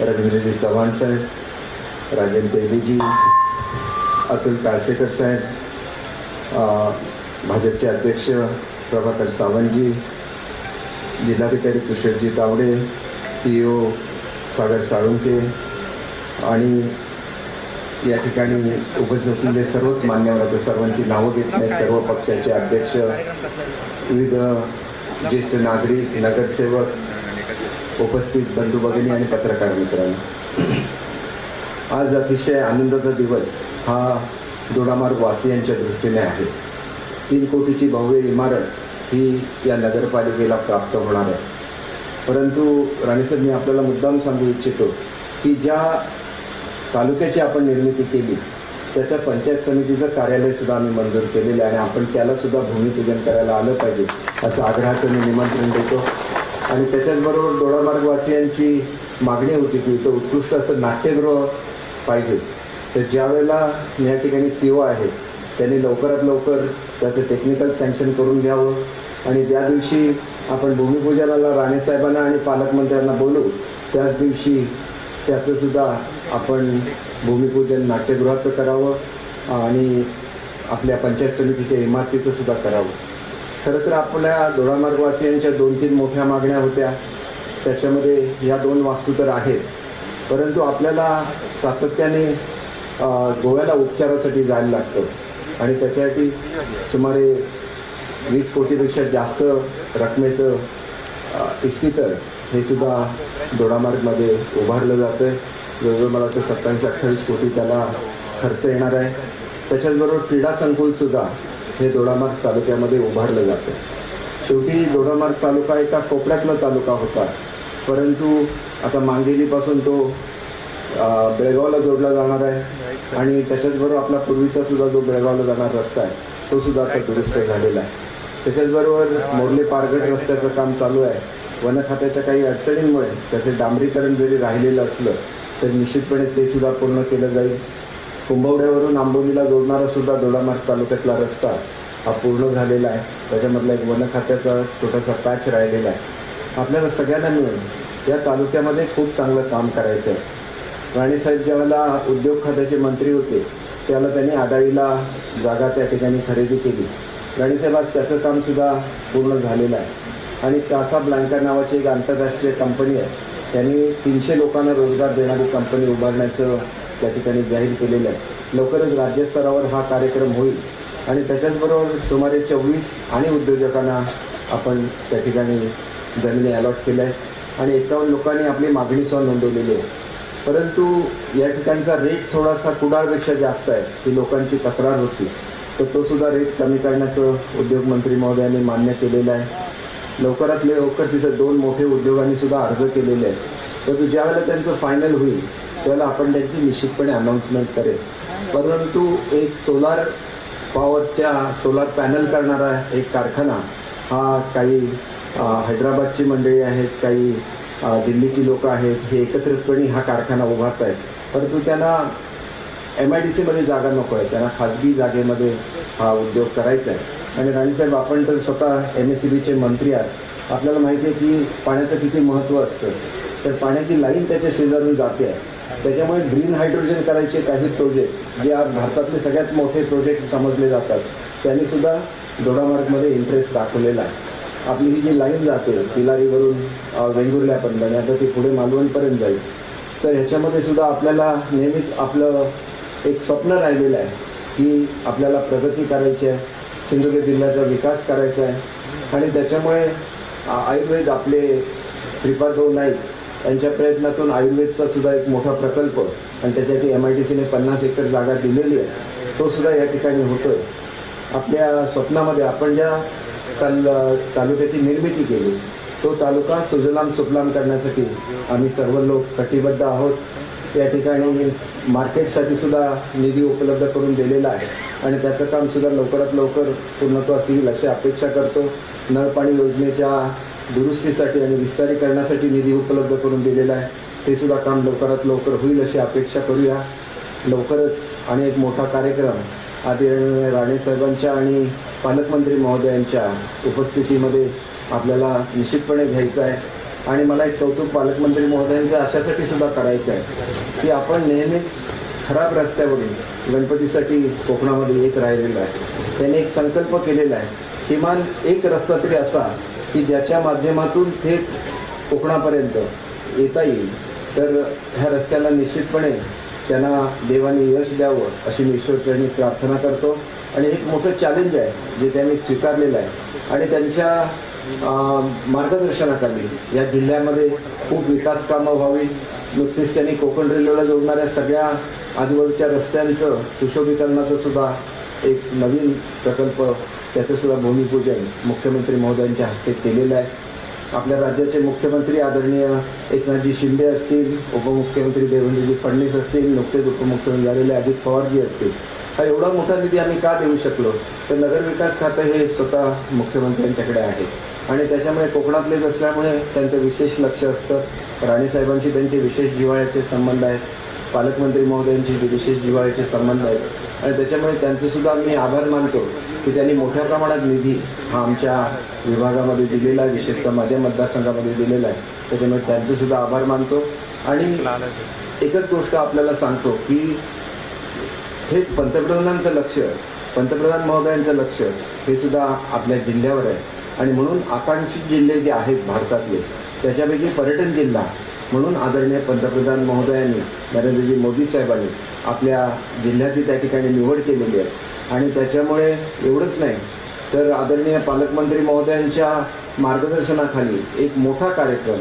रवींद्रजी चव्हाण साहेब, राजन तेलीजी, अतुल काळसेकर साहेब, भाजपचे अध्यक्ष प्रभाकर सावंतजी, जिल्हाधिकारी तुषारजी तावडे, CEO सागर साळुंके आणि या ठिकाणी उपस्थित असलेले सर्वच मान्यवर, सर्वांची नावं घेत नाही, सर्व पक्षाचे अध्यक्ष, विविध ज्येष्ठ नागरिक, नगरसेवक, उपस्थित बंधू भगिनी आणि पत्रकार मित्रांनो, आज अतिशय आनंदाचा दिवस हा दोडामार्ग वासियांच्या दृष्टीने आहे. 3 कोटीची भव्य इमारत ही या नगरपालिकेला प्राप्त होणार आहे. परंतु राणेसाहेब, मी आपल्याला मुद्दाम सांगू इच्छितो की ज्या तालुक्याची आपण निर्मिती केली त्याच्या पंचायत समितीचं कार्यालय सुद्धा आम्ही मंजूर केलेलं आहे आणि आपण त्याला सुद्धा भूमिपूजन करायला आलं पाहिजे असं आग्रहाचं मी निमंत्रण देतो. आणि त्याच्याचबरोबर दोडामार्गवासियांची मागणी होती की इथं उत्कृष्ट असं नाट्यगृह पाहिजे. तर ज्या वेळेला या ठिकाणी CEO आहे त्यांनी लवकरात लवकर त्याचं टेक्निकल सँक्शन करून घ्यावं आणि ज्या दिवशी आपण भूमिपूजनाला राणेसाहेबांना आणि पालकमंत्र्यांना बोलू त्याच दिवशी त्याचं सुद्धा आपण भूमिपूजन नाट्यगृहाचं करावं आणि आपल्या पंचायत समितीच्या इमारतीचं सुद्धा करावं. खरं तर आपल्या दोडामार्गवासियांच्या 2-3 मोठ्या मागण्या होत्या. त्याच्यामध्ये ह्या 2 वास्तू तर आहेत, परंतु आपल्याला सातत्याने गोव्याला उपचारासाठी जायला लागतं आणि त्याच्यासाठी सुमारे 20 कोटीपेक्षा जास्त रकमेचं इस्पितळ हे सुद्धा दोडामार्गमध्ये उभारलं जातं आहे. जवळजवळ मला वाटतं 27-28 कोटी त्याला खर्च येणार आहे. त्याच्याचबरोबर क्रीडा संकुलसुद्धा हे दोडामार्ग तालुक्यामध्ये उभारलं जातं. शेवटी दोडामार्ग तालुका एका कोपऱ्यातला तालुका होता, परंतु आता मांगेलीपासून तो बेळगावला जोडला जाणार आहे आणि त्याच्याचबरोबर आपला पूर्वीचा सुद्धा जो बेळगावला जाणारा रस्ता आहे तो सुद्धा आता दुरुस्त झालेला आहे. त्याच्याचबरोबर मोर्ले पारगट रस्त्याचं काम चालू आहे. वन खात्याच्या काही अडचणींमुळे त्याचे डांबरीकरण जरी राहिलेलं असलं तर निश्चितपणे ते सुद्धा पूर्ण केलं जाईल. कुंभवड्यावरून आंबोलीला जोडणारा सुद्धा दोडामार्ग तालुक्यातला रस्ता हा पूर्ण झालेला आहे. त्याच्यामधला एक वन खात्याचा छोटासा पॅच राहिलेला आहे. आपल्याला सगळ्यांना मिळून या तालुक्यामध्ये खूप चांगलं काम करायचं आहे. राणेसाहेब ज्यावेळेला उद्योग खात्याचे मंत्री होते त्यावेळेला त्यांनी आडाळीला जागा त्या ठिकाणी खरेदी केली. राणेसाहेब आज त्याचं कामसुद्धा पूर्ण झालेलं आहे आणि कासाब्लांका नावाची एक आंतरराष्ट्रीय कंपनी आहे, त्यांनी 300 लोकांना रोजगार देणारी कंपनी उभारण्याचं त्या ठिकाणी जाहीर केलेलं आहे. लवकरच राज्यस्तरावर हा कार्यक्रम होईल आणि त्याच्याचबरोबर सुमारे 24 आणि उद्योजकांना आपण त्या ठिकाणी जमिनी अलॉट केल्या आहेत आणि 51 लोकांनी आपली मागणीसुद्धा नोंदवलेली आहे. परंतु या ठिकाणचा रेट थोडासा कुडाळपेक्षा जास्त आहे, ही लोकांची तक्रार होती, तर तो सुद्धा रेट कमी करण्याचं उद्योगमंत्री महोदयांनी मान्य केलेलं आहे. लवकरात लवकर तिथं 2 मोठे उद्योगांनी सुद्धा अर्ज केलेले आहेत. परंतु ज्यावेळेला त्यांचं फायनल होईल त्यावेळेला आपण त्यांची निश्चितपणे अनाऊन्समेंट करेल. परंतु एक सोलार पॉवरच्या सोलार पॅनल करणारा एक कारखाना हा काही हैदराबादची मंडळी आहेत, काही दिल्लीची लोक आहेत, हे एकत्रितपणे हा कारखाना उभारत आहेत. परंतु त्यांना MIDCमध्ये जागा नको आहे, त्यांना खाजगी जागेमध्ये हा उद्योग करायचा आहे. आणि राणीसाहेब, आपण तर स्वतः MSEBचे मंत्री आहात, आपल्याला माहिती आहे की पाण्याचं किती महत्त्व असतं. तर पाण्याची लाईन त्याच्या शेजारून जाते आहे. त्याच्यामुळे ग्रीन हायड्रोजन करायचे काही प्रोजेक्ट जे आज भारतातले सगळ्यात मोठे प्रोजेक्ट समजले जातात त्यांनी सुद्धा दोडामार्गमध्ये इंटरेस्ट दाखवलेला आहे. आपली ही जी लाईन जाते तिलारीवरून वेंगुर्ल्यापर्यंत आणि आता ती पुढे मालवणपर्यंत जाईल, तर ह्याच्यामध्ये सुद्धा आपल्याला नेहमीच आपलं एक स्वप्न राहिलेलं आहे की आपल्याला प्रगती करायची आहे, सिंधुदुर्ग जिल्ह्याचा विकास करायचा आहे. आणि त्याच्यामुळे आयुर्वेद आपले श्रीपाद भाऊ नाईक यांच्या प्रयत्नातून आयुर्वेदचा सुद्धा एक मोठा प्रकल्प आणि त्याच्यासाठी MIDCने 50 एकर जागा दिलेली आहे, तो सुद्धा या ठिकाणी होतोय. आपल्या स्वप्नामध्ये आपण ज्या तालुक्याची निर्मिती केली तो तालुका सुजलाम सुफलाम करण्यासाठी आम्ही सर्व लोक कटिबद्ध आहोत. या ठिकाणी मार्केटसाठी सुद्धा निधी उपलब्ध करून दिलेला आहे आणि त्याचं काम सुद्धा लवकरात लवकर पूर्णत्वास येईल अशी अपेक्षा करतो. नळपाणी योजनेच्या दुरुस्तीसाठी आणि विस्तारीकरणासाठी निधी उपलब्ध करून दिलेला आहे, ते सुद्धा काम लवकरात लवकर होईल अशी अपेक्षा करूया. लवकरच आणि एक मोठा कार्यक्रम आदरणीय राणेसाहेबांच्या आणि पालकमंत्री महोदयांच्या उपस्थितीमध्ये आपल्याला निश्चितपणे घ्यायचं आहे. आणि मला एक कौतुक पालकमंत्री महोदयांचं अशासाठी सुद्धा करायचं आहे की आपण नेहमीच खराब रस्त्यावरून गणपतीसाठी कोकणामध्ये येत राहिलेलो आहे. त्याने एक संकल्प केलेला आहे, किमान एक रस्ता तरी असा की ज्याच्या माध्यमातून थेट कोकणापर्यंत येता येईल. तर ह्या रस्त्याला निश्चितपणे त्यांना देवाने यश द्यावं अशी मी ईश्वरचरणी प्रार्थना करतो. आणि एक मोठं चॅलेंज आहे जे त्यांनी स्वीकारलेलं आहे आणि त्यांच्या मार्गदर्शनाखाली या जिल्ह्यामध्ये खूप विकास कामं व्हावी. नुकतीच त्यांनी कोकण रेल्वेला जोडणाऱ्या सगळ्या आजूबाजूच्या रस्त्यांचं सुशोभीकरणाचं सुद्धा एक नवीन प्रकल्प त्याचं सुद्धा भूमिपूजन मुख्यमंत्री महोदयांच्या हस्ते केलेलं आहे. आपल्या राज्याचे मुख्यमंत्री आदरणीय एकनाथजी शिंदे असतील, उपमुख्यमंत्री देवेंद्रजी फडणवीस असतील, नुकतेच उपमुख्यमंत्री झालेले अजित पवारजी असतील, हा एवढा मोठा निधी आम्ही का देऊ शकलो तर नगरविकास खातं हे स्वतः मुख्यमंत्र्यांच्याकडे आहे आणि त्याच्यामुळे कोकणातलेच असल्यामुळे त्यांचं विशेष लक्ष असतं. राणेसाहेबांशी त्यांचे विशेष जिव्हाळ्याचे संबंध आहेत, पालकमंत्री महोदयांशी विशेष जिव्हाळ्याचे संबंध आहेत आणि त्याच्यामुळे त्यांचे सुद्धा मी आभार मानतो की त्यांनी मोठ्या प्रमाणात निधी हा आमच्या विभागामध्ये दिलेला आहे, विशेषतः माझ्या मतदारसंघामध्ये दिलेला आहे. त्याच्यामुळे त्यांचे सुद्धा आभार मानतो. आणि एकच गोष्ट आपल्याला सांगतो की हे पंतप्रधानांचं लक्ष, पंतप्रधान महोदयांचं लक्ष हे सुद्धा आपल्या जिल्ह्यावर आहे आणि म्हणून आकांक्षित जिल्हे जे आहेत भारतातले त्याच्यापैकी पर्यटन जिल्हा म्हणून आदरणीय पंतप्रधान महोदयांनी नरेंद्रजी मोदी साहेबांनी आपल्या जिल्ह्याची त्या ठिकाणी निवड केलेली आहे. आणि त्याच्यामुळे एवढंच नाही तर आदरणीय पालकमंत्री महोदयांच्या मार्गदर्शनाखाली एक मोठा कार्यक्रम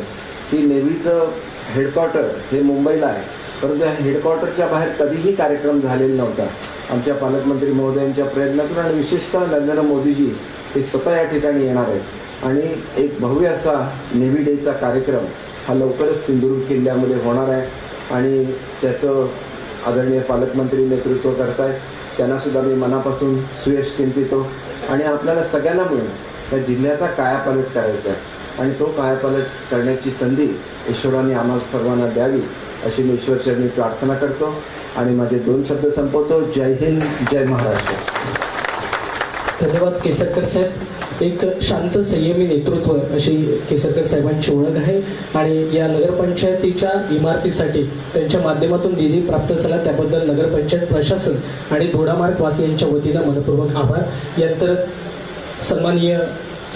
की नेव्हीचं हेडक्वार्टर हे मुंबईला आहे, परंतु या हेडक्वार्टरच्या बाहेर कधीही कार्यक्रम झालेला नव्हता. आमच्या पालकमंत्री महोदयांच्या प्रयत्नातून आणि विशेषतः नरेंद्र मोदीजी हे स्वतः या ठिकाणी येणार आहेत आणि एक भव्य असा नेव्ही डेचा कार्यक्रम हा लवकरच सिंधुदुर्ग किल्ल्यामध्ये होणार आहे आणि त्याचं आदरणीय पालकमंत्री नेतृत्व करतायत. त्यांनासुद्धा मी मनापासून सुयश चिंतितो आणि आपल्याला सगळ्यांना मिळून या जिल्ह्याचा कायापालट करायचा आहे आणि तो कायापालट करण्याची संधी ईश्वराने आम्हाला सर्वांना द्यावी अशी मी ईश्वरचरणी प्रार्थना करतो आणि माझे 2 शब्द संपवतो. जय हिंद, जय महाराष्ट्र. धन्यवाद केसरकर साहेब. एक शांत संयमी नेतृत्व अशी केसरकर साहेबांची ओळख आहे आणि या नगरपंचायतीच्या इमारतीसाठी त्यांच्या माध्यमातून निधी प्राप्त झाला त्याबद्दल नगरपंचायत प्रशासन आणि दोडामार्ग वासियांच्या वतीनं मनपूर्वक आभार. यानंतर सन्माननीय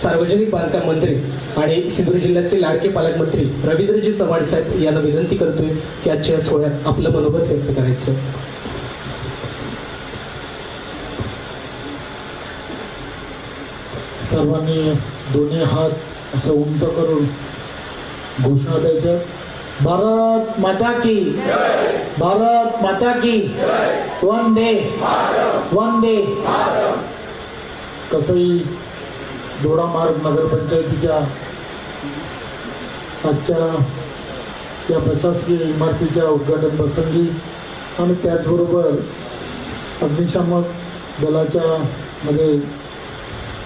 सार्वजनिक बांधकाम मंत्री आणि सिंधुदुर्ग जिल्ह्याचे लाडके पालकमंत्री रवींद्रजी चव्हाण साहेब यांना विनंती करतोय की आजच्या सोहळ्यात आपलं मनोगत व्यक्त करायचं. सर्वांनी दोन्ही हात असं उंच करून घोषणा द्यायच्या. भारत माता की, भारत माता की, वंदे वंदे. कसंही दोडामार्ग नगरपंचायतीच्या आजच्या या प्रशासकीय इमारतीच्या उद्घाटन प्रसंगी आणि त्याचबरोबर अग्निशामक दलाच्या मध्ये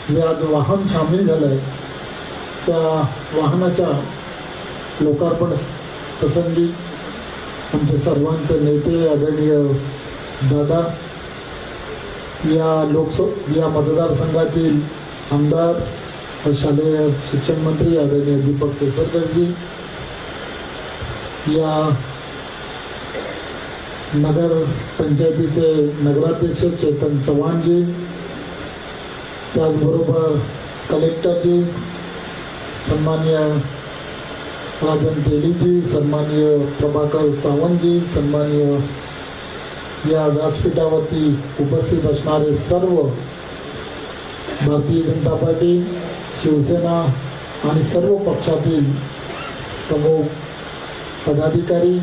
जे आज वाहन सामील झालं आहे त्या वाहनाच्या लोकार्पण प्रसंगी आमचे सर्वांचे नेते आदरणीय दादा, या मतदारसंघातील आमदार, शालेय शिक्षण मंत्री आदरणीय दीपक केसरकरजी, या नगर पंचायतीचे नगराध्यक्ष चेतन चव्हाणजी, त्याचबरोबर कलेक्टरजी सन्मान्य राजन तेलीजी, सन्मान्य प्रभाकर सावंतजी, सन्मान्य या व्यासपीठावरती उपस्थित असणारे सर्व भारतीय जनता पार्टी, शिवसेना आणि सर्व पक्षातील प्रमुख पदाधिकारी,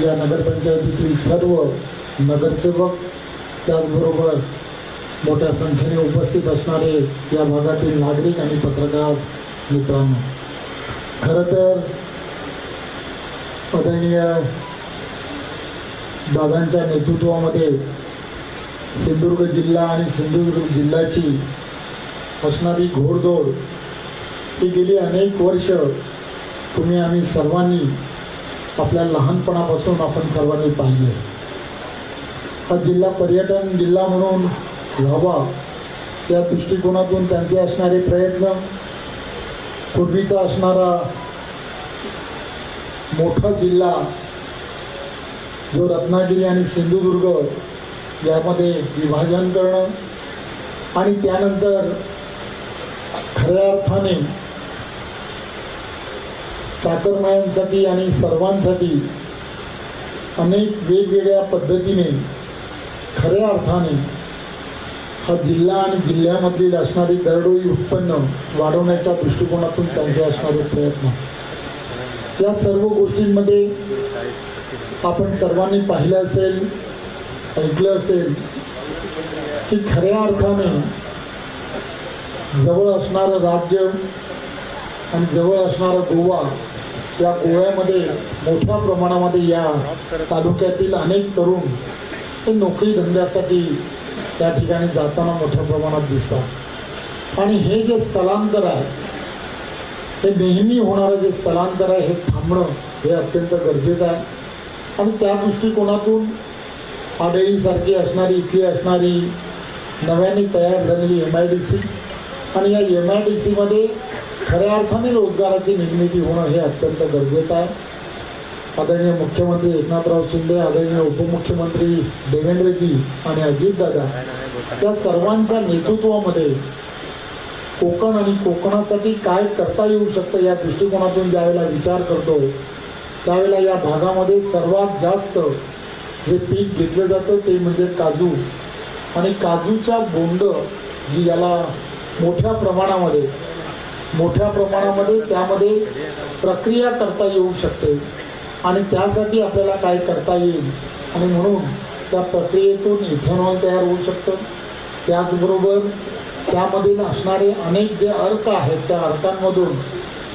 या नगरपंचायतीतील सर्व नगरसेवक, त्याचबरोबर मोठ्या संख्येने उपस्थित असणारे या भागातील नागरिक आणि पत्रकार मित्रांनो, खरं तर आदरणीय दादांच्या नेतृत्वामध्ये सिंधुदुर्ग जिल्हा आणि सिंधुदुर्ग जिल्ह्याची असणारी घोडदौड ही गेली अनेक वर्ष तुम्ही आम्ही सर्वांनी आपल्या लहानपणापासून आपण सर्वांनी पाहिले. हा जिल्हा पर्यटन जिल्हा म्हणून व्हावा या दृष्टिकोनातून त्यांचे असणारे प्रयत्न, पूर्वीचा असणारा मोठा जिल्हा जो रत्नागिरी आणि सिंधुदुर्ग यामध्ये विभाजन करणं आणि त्यानंतर खऱ्या अर्थाने चाकरमान्यांसाठी आणि सर्वांसाठी अनेक वेगवेगळ्या पद्धतीने खऱ्या अर्थाने हा जिल्हा आणि जिल्ह्यामधील असणारी दरडोई उत्पन्न वाढवण्याच्या दृष्टिकोनातून त्यांचे असणारे प्रयत्न, या सर्व गोष्टींमध्ये आपण सर्वांनी पाहिलं असेल, ऐकलं असेल की खऱ्या अर्थाने जवळ असणारं राज्य आणि जवळ असणारा गोवा, या गोव्यामध्ये मोठ्या प्रमाणामध्ये या तालुक्यातील अनेक तरुण हे नोकरी धंद्यासाठी त्या ठिकाणी जाताना मोठ्या प्रमाणात दिसतात. आणि हे जे स्थलांतर आहे, हे नेहमी होणारं जे स्थलांतर आहे, हे थांबणं हे अत्यंत गरजेचं आहे. आणि त्या दृष्टिकोनातून आडळीसारखी असणारी इथली असणारी नव्याने तयार झालेली MIDC आणि या MIDCमध्ये खऱ्या अर्थाने रोजगाराची निर्मिती होणं हे अत्यंत गरजेचं आहे. आदरणीय मुख्यमंत्री एकनाथराव शिंदे, आदरणीय उपमुख्यमंत्री देवेंद्रजी आणि अजितदादा या सर्वांच्या नेतृत्वामध्ये कोकण आणि कोकणासाठी काय करता येऊ शकतं या दृष्टिकोनातून ज्यावेळेला विचार करतो, त्यावेळेला या भागामध्ये सर्वात जास्त जे पीक घेतलं जातं ते म्हणजे काजू. आणि काजूच्या बोंड जी याला मोठ्या प्रमाणामध्ये त्यामध्ये प्रक्रिया करता येऊ शकते आणि त्यासाठी आपल्याला काय करता येईल. आणि म्हणून त्या प्रक्रियेतून इथेनॉल तयार होऊ शकतं. त्याचबरोबर त्यामधील असणारे अनेक जे अर्क आहेत, त्या अर्कांमधून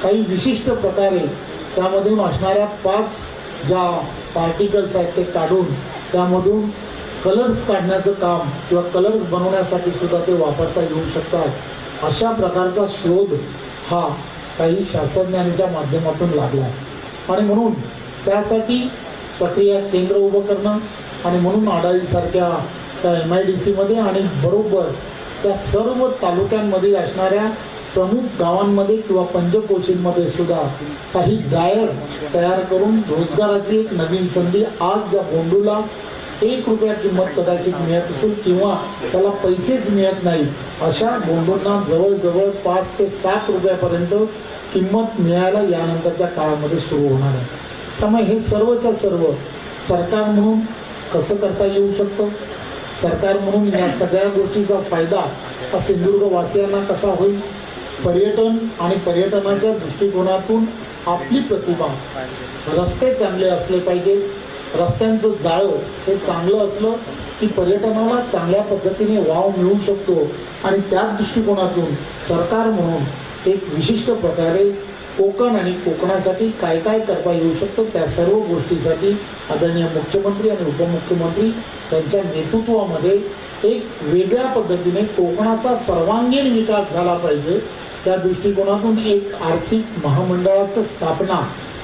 काही विशिष्ट प्रकारे त्यामधून असणाऱ्या 5 ज्या पार्टिकल्स आहेत ते काढून त्यामधून कलर्स काढण्याचं काम किंवा कलर्स बनवण्यासाठी सुद्धा ते वापरता येऊ शकतात. अशा प्रकारचा शोध हा काही शास्त्रज्ञांच्या माध्यमातून लागला आहे. आणि म्हणून त्यासाठी प्रक्रिया केंद्र उभं करणं आणि म्हणून आडाळीसारख्या त्या MIDCमध्ये आणि बरोबर त्या सर्व तालुक्यांमध्ये असणाऱ्या प्रमुख गावांमध्ये किंवा पंचकोशींमध्ये सुद्धा काही ड्रायर तयार करून रोजगाराची एक नवीन संधी, आज ज्या बोंडूला 1 रुपया किंमत कदाचित मिळत असेल किंवा त्याला पैसेच मिळत नाही, अशा बोंडूंना जवळजवळ 5 ते 7 रुपयापर्यंत किंमत मिळायला यानंतरच्या काळामध्ये सुरू होणार आहे. त्यामुळे हे सर्वच्या सर्व सरकार म्हणून कसं करता येऊ शकतं, सरकार म्हणून या सगळ्या गोष्टीचा फायदा हा सिंधुदुर्गवासियांना कसा होईल, पर्यटन आणि पर्यटनाच्या दृष्टिकोनातून आपली प्रतिभा, रस्ते चांगले असले पाहिजेत, रस्त्यांचं जाळं हे चांगलं असलं की पर्यटनाला चांगल्या पद्धतीने वाव मिळू शकतो. आणि त्या दृष्टिकोनातून सरकार म्हणून एक विशिष्ट प्रकारे कोकण आणि कोकणासाठी काय काय करता येऊ शकतं, त्या सर्व गोष्टीसाठी आदरणीय मुख्यमंत्री आणि उपमुख्यमंत्री यांच्या नेतृत्वामध्ये एक वेगळ्या पद्धतीने कोकणाचा सर्वांगीण विकास झाला पाहिजे, त्या दृष्टिकोनातून एक आर्थिक महामंडळाचं स्थापना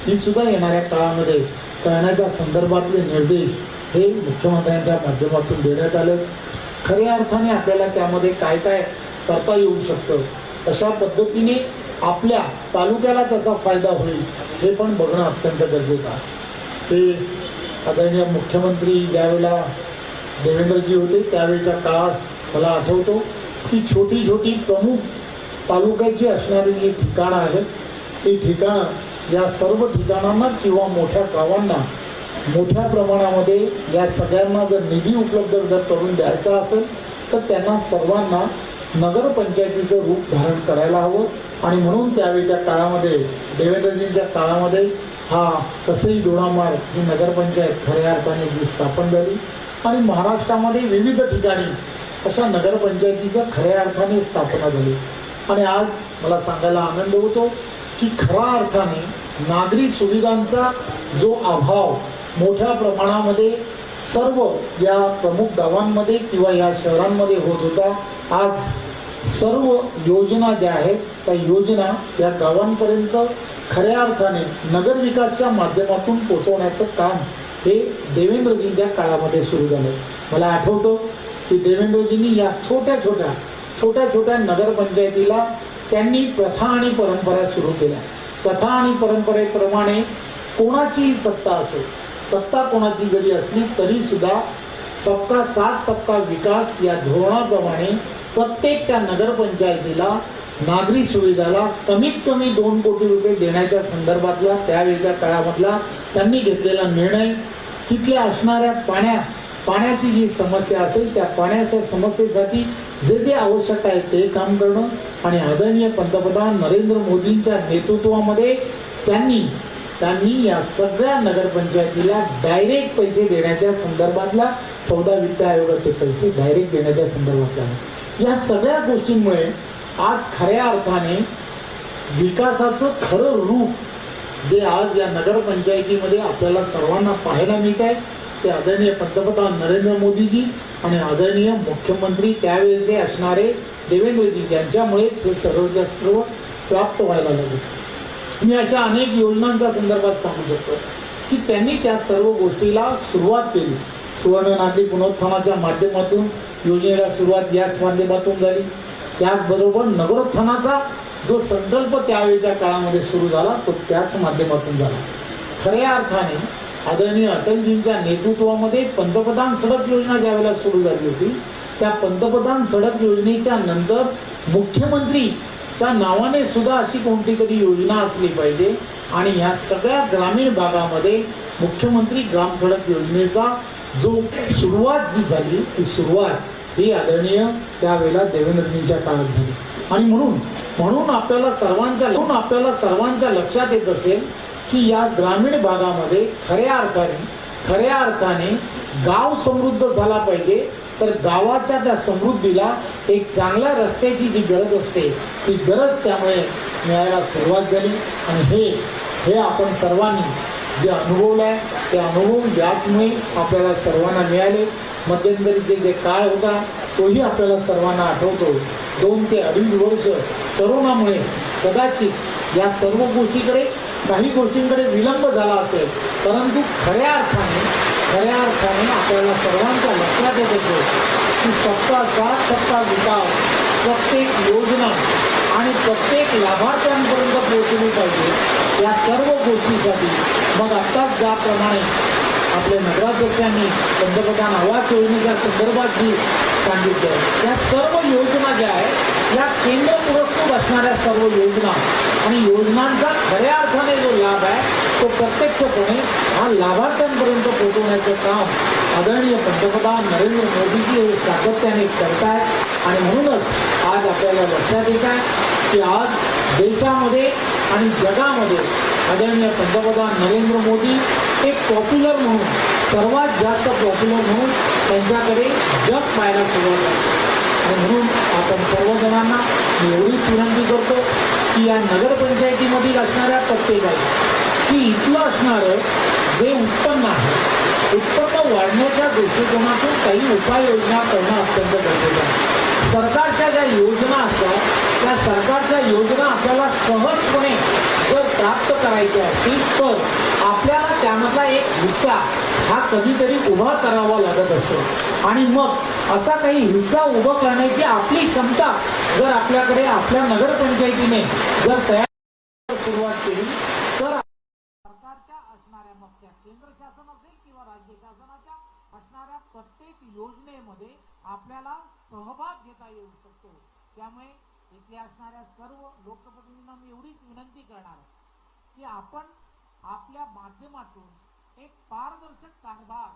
ही सुद्धा येणाऱ्या काळामध्ये करण्याच्या संदर्भातले निर्देश हे मुख्यमंत्र्यांच्या माध्यमातून देण्यात आले. खऱ्या अर्थाने आपल्याला त्यामध्ये काय काय करता येऊ शकतं, अशा पद्धतीने आपल्या तालुक्याला त्याचा फायदा होईल हे पण बघणं अत्यंत गरजेचं आहे. ते आदरणीय मुख्यमंत्री ज्यावेळेला देवेंद्रजी होते त्यावेळेच्या काळात मला आठवतो की छोटी छोटी प्रमुख तालुक्याची असणारी जी ठिकाणं आहेत ती ठिकाणं या सर्व ठिकाणांना किंवा मोठ्या गावांना मोठ्या प्रमाणामध्ये या सगळ्यांना जर निधी उपलब्ध जर करून द्यायचा असेल तर त्यांना सर्वांना नगरपंचायतीचं रूप धारण करायला हवं. आणि म्हणून त्यावेळेच्या काळामध्ये देवेंद्रजींच्या काळामध्ये हा कसई दोडामार ही नगरपंचायत खऱ्या अर्थाने जी स्थापन झाली आणि महाराष्ट्रामध्ये विविध ठिकाणी अशा नगरपंचायतीचं खऱ्या अर्थाने स्थापना झाली. आणि आज मला सांगायला आनंद होतो की खऱ्या अर्थाने नागरी सुविधांचा जो अभाव मोठ्या प्रमाणामध्ये सर्व या प्रमुख गावांमध्ये किंवा या शहरांमध्ये होत होता, आज सर्व योजना ज्या आहेत त्या योजना या गावांपर्यंत खऱ्या अर्थाने नगरविकासच्या माध्यमातून पोहोचवण्याचं काम हे देवेंद्रजींच्या काळामध्ये सुरू झालं. मला आठवतं की देवेंद्रजींनी या छोट्या छोट्या नगरपंचायतीला त्यांनी प्रथा आणि परंपरा सुरू केल्या. प्रथा आणि परंपरेप्रमाणे कोणाचीही सत्ता असो, सत्ता कोणाची जरी असली तरी सुद्धा सबका साथ सबका विकास या धोरणाप्रमाणे प्रत्येक त्या नगरपंचायतीला नागरी सुविधाला कमीत कमी 2 कोटी रुपये देण्याच्या संदर्भातला त्यावेळेच्या काळामधला त्यांनी घेतलेला निर्णय, तिथल्या असणाऱ्या पाण्याची जी समस्या असेल त्या पाण्याच्या समस्येसाठी जे जे आवश्यक आहे ते काम करणं आणि आदरणीय पंतप्रधान नरेंद्र मोदींच्या नेतृत्वामध्ये त्यांनी या सगळ्या नगरपंचायतीला डायरेक्ट पैसे देण्याच्या संदर्भातला 14 वित्त आयोगाचे पैसे डायरेक्ट देण्याच्या संदर्भातला या सगळ्या गोष्टींमुळे आज खऱ्या अर्थाने विकासाचं खरं रूप जे आज या नगरपंचायतीमध्ये आपल्याला सर्वांना पाहायला मिळत आहे ते आदरणीय पंतप्रधान नरेंद्र मोदीजी आणि आदरणीय मुख्यमंत्री त्यावेळेचे असणारे देवेंद्रजी यांच्यामुळेच हे सर्व प्राप्त व्हायला लागले. मी अशा अनेक योजनांच्या संदर्भात सांगू शकतो की त्यांनी त्या सर्व गोष्टीला सुरुवात केली. सुवर्ण नागरी पुनरुत्थानाच्या माध्यमातून योजनेला सुरुवात याच माध्यमातून झाली. त्याचबरोबर नगरोत्थानाचा जो संकल्प त्यावेळेच्या काळामध्ये सुरू झाला तो त्याच माध्यमातून झाला. खऱ्या अर्थाने आदरणीय अटलजींच्या नेतृत्वामध्ये पंतप्रधान सडक योजना ज्यावेळेला सुरू झाली होती त्या पंतप्रधान सडक योजनेच्या नंतर मुख्यमंत्रीच्या नावाने सुद्धा अशी कोणती तरी योजना असली पाहिजे आणि ह्या सगळ्या ग्रामीण भागामध्ये मुख्यमंत्री ग्राम सडक योजनेचा जो सुरुवात जी झाली ती सुरुवात ही आदरणीय त्यावेळेला देवेंद्रजींच्या काळात झाली. आणि म्हणून आपल्याला सर्वांच्या लक्षात येत असेल की या ग्रामीण भागामध्ये खऱ्या अर्थाने गाव समृद्ध झाला पाहिजे तर गावाच्या त्या समृद्धीला एक चांगल्या रस्त्याची जी गरज असते ती गरज त्यामुळे मिळायला सुरुवात झाली. आणि हे आपण सर्वांनी जे अनुभवलं आहे ते अनुभव याचमुळे आपल्याला सर्वांना मिळाले. मध्यंतरीचे जे काळ होता तोही आपल्याला सर्वांना आठवतो. 2 ते 2.5 वर्ष करोनामुळे कदाचित या सर्व काही गोष्टींकडे विलंब झाला असेल परंतु खऱ्या अर्थाने आपल्याला सर्वांच्या लक्षात येत असेल की सबका साथ सबका विकास प्रत्येक योजना आणि प्रत्येक लाभार्थ्यांपर्यंत पोहोचली पाहिजे. या सर्व गोष्टीसाठी मग आत्ताच ज्याप्रमाणे आपल्या नगराध्यक्षांनी पंतप्रधान आवास योजनेच्या संदर्भात जी सांगितलं त्या सर्व योजना ज्या आहेत या केंद्र पुरस्कृत असणाऱ्या सर्व योजना आणि योजनांचा खऱ्या अर्थाने जो लाभ आहे तो प्रत्यक्षपणे हा लाभार्थ्यांपर्यंत पोहोचवण्याचं काम आदरणीय पंतप्रधान नरेंद्र मोदीजी हे सातत्याने करतायत. आणि म्हणूनच आज आपल्याला लक्षात येत आहे की आज देशामध्ये आणि जगामध्ये आदरणीय पंतप्रधान नरेंद्र मोदी एक पॉप्युलर म्हणून सर्वात जास्त पॉप्युलर म्हणून त्यांच्याकडे जग पाहायला सुरुवात आहे. आणि म्हणून आपण सर्वजणांना मी एवढीच विनंती करतो की या नगरपंचायतीमधील असणाऱ्या प्रत्येकाला की इथलं असणारं जे उत्पन्न आहे उत्पन्न वाढण्याच्या दृष्टिकोनातून काही उपाययोजना करणं अत्यंत गरजेचं आहे. सरकारच्या ज्या योजना असतात त्या सरकारच्या योजना आपल्याला सहजपणे जर प्राप्त करायच्या असतील तर आपल्याला त्यामधला एक हिस्सा हा कधीतरी उभा करावा लागत असतो आणि मग असा काही हिस्सा उभं करण्याची आपली क्षमता जर आपल्याकडे आपल्या नगरपंचायतीने जर तयार सुरुवात केली तर सरकारच्या असणाऱ्या मग त्या केंद्र शासन असेल किंवा राज्य शासनाच्या असणाऱ्या प्रत्येक योजनेमध्ये आपल्याला सहभाग घेता येऊ शकतो. त्यामुळे इथे असणाऱ्या सर्व लोकप्रतिनिधींना मी एवढीच विनंती करणार आहे की आपण आपल्या माध्यमातून एक पारदर्शक कारभार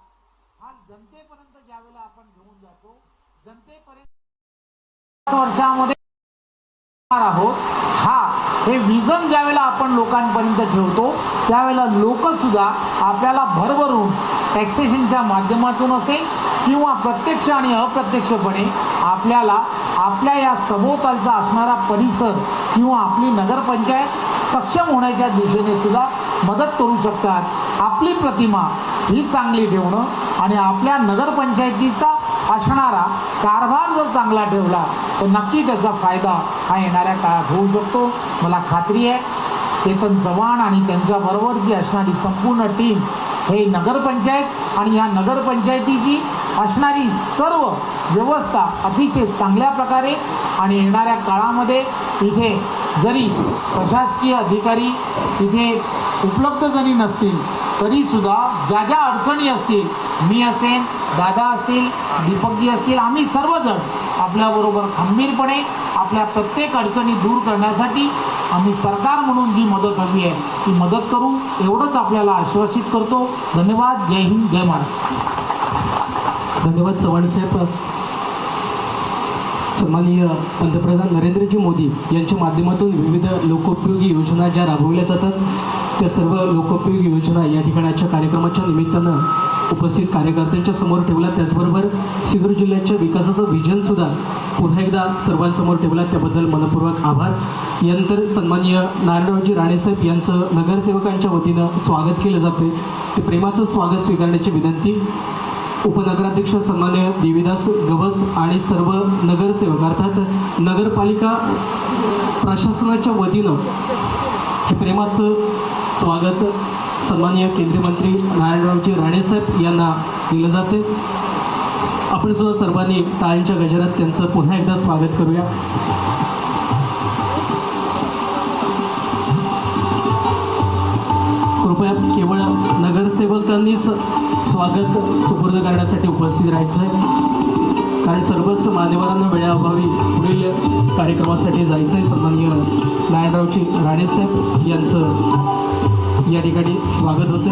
हा जनतेपर्यंत ज्यावेळेला आपण घेऊन जातो, जनतेपर्यंत वर्षामध्ये आहोत हा हे विजन ज्यावेळेला आपण लोकांपर्यंत ठेवतो त्यावेळेला लोक सुद्धा आपल्याला भरभरून टॅक्सेशनच्या माध्यमातून असेल किंवा प्रत्यक्ष आणि अप्रत्यक्षपणे आपल्याला आपल्या या सभोवतालचा असणारा परिसर किंवा आपली नगरपंचायत सक्षम होण्याच्या दिशेने सुद्धा मदत करू शकतात. आपली प्रतिमा ही चांगली ठेवणं आणि आपल्या नगरपंचायतीचा असणारा कारभार जर चांगला ठेवला तर नक्की त्याचा फायदा हा येणाऱ्या काळात होऊ शकतो. मला खात्री आहे चेतन चव्हाण आणि त्यांच्याबरोबरची असणारी संपूर्ण टीम हे नगरपंचायत आणि या नगरपंचायतीची असणारी सर्व व्यवस्था अतिशय चांगल्या प्रकारे आणि येणाऱ्या काळामध्ये इथे जरी प्रशासकीय अधिकारी इथे उपलब्ध जरी नसतील तरी सुद्धा ज्या ज्या अडचणी असतील मी असेल, दादा असतील, दीपकजी असतील, आम्ही सर्वजण आपल्याबरोबर खंबीरपणे आपल्या प्रत्येक अडचणी दूर करण्यासाठी आम्ही सरकार म्हणून जी मदत हवी आहे ती मदत करू एवढंच आपल्याला आश्वासित करतो. धन्यवाद. जय हिंद, जय महाराष्ट्र. धन्यवाद चव्हाण साहेब. सन्माननीय पंतप्रधान नरेंद्रजी मोदी यांच्या माध्यमातून विविध लोकोपयोगी योजना ज्या राबवल्या जातात त्या सर्व लोकोपयोगी योजना या ठिकाणाच्या कार्यक्रमाच्या निमित्तानं उपस्थित कार्यकर्त्यांच्या समोर ठेवला. त्याचबरोबर सिंधुदुर्ग जिल्ह्याच्या विकासाचं विजनसुद्धा पुन्हा एकदा सर्वांसमोर ठेवला. त्याबद्दल मनपूर्वक आभार. यानंतर सन्माननीय नारायणरावजी राणेसाहेब यांचं नगरसेवकांच्या वतीनं स्वागत केलं जाते. ते प्रेमाचं स्वागत स्वीकारण्याची विनंती. उपनगराध्यक्ष सन्मान्य देवीदास गवस आणि सर्व नगरसेवक अर्थात नगरपालिका प्रशासनाच्या वतीनं हे प्रेमाचं स्वागत सन्माननीय केंद्रीय मंत्री नारायणरावजी राणेसाहेब यांना दिलं जाते. आपण सुद्धा सर्वांनी टाळ्यांच्या गजरात त्यांचं पुन्हा एकदा स्वागत करूया. कृपया केवळ नगरसेवकांनीच स्वागत सुपूर्द करण्यासाठी उपस्थित राहायचं आहे कारण सर्वच मान्यवरांना वेळेअभावी पुढील कार्यक्रमासाठी जायचं आहे. सन्माननीय नारायणरावजी राणेसाहेब यांचं या ठिकाणी स्वागत होतं.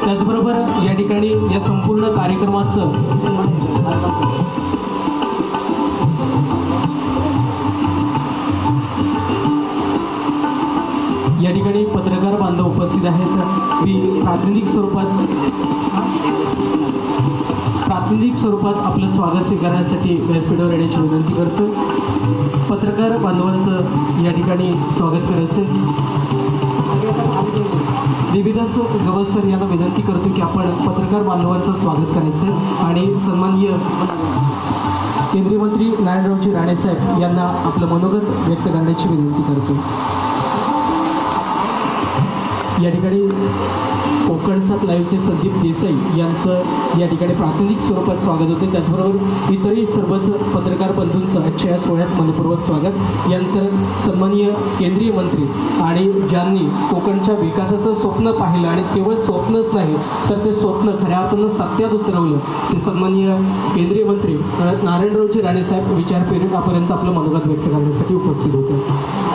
त्याचबरोबर या ठिकाणी या संपूर्ण कार्यक्रमाचं या ठिकाणी पत्रकार बांधव उपस्थित आहेत. मी प्रातिनिधिक स्वरूपात आपलं स्वागत स्वीकारण्यासाठी व्यासपीठावर येण्याची विनंती करतो. पत्रकार बांधवांचं या ठिकाणी स्वागत करायचं. देवीदास गवस सर यांना विनंती करतो की आपण पत्रकार बांधवांचं स्वागत करायचं आणि सन्माननीय केंद्रीय मंत्री नारायणरावजी राणेसाहेब यांना आपलं मनोगत व्यक्त करण्याची विनंती करतो. या ठिकाणी कोकणसात लाईव्हचे संदीप देसाई यांचं या ठिकाणी प्रातिनिधिक स्वरूपात स्वागत होते. त्याचबरोबर इतरही सर्वच पत्रकार बंधूंचं आजच्या या सोहळ्यात मनपूर्वक स्वागत. यानंतर सन्माननीय केंद्रीय मंत्री आणि ज्यांनी कोकणच्या विकासाचं स्वप्न पाहिलं आणि केवळ स्वप्नच नाही तर ते स्वप्न खऱ्या अर्थानं सत्यात उतरवलं ते सन्माननीय केंद्रीय मंत्री नारायणरावजी राणेसाहेब विचारपीठापर्यंत आपलं मनोगत व्यक्त करण्यासाठी उपस्थित होते.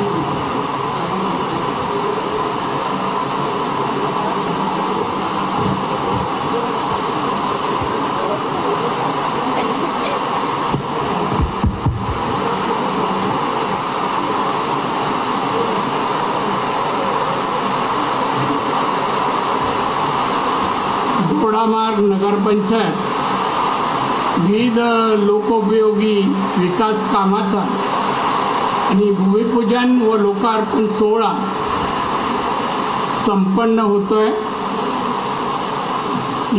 मार्ग नगरपंचायत विविध लोकोपयोगी विकास कामाचा आणि भूमिपूजन व लोकार्पण सोहळा संपन्न होतोय.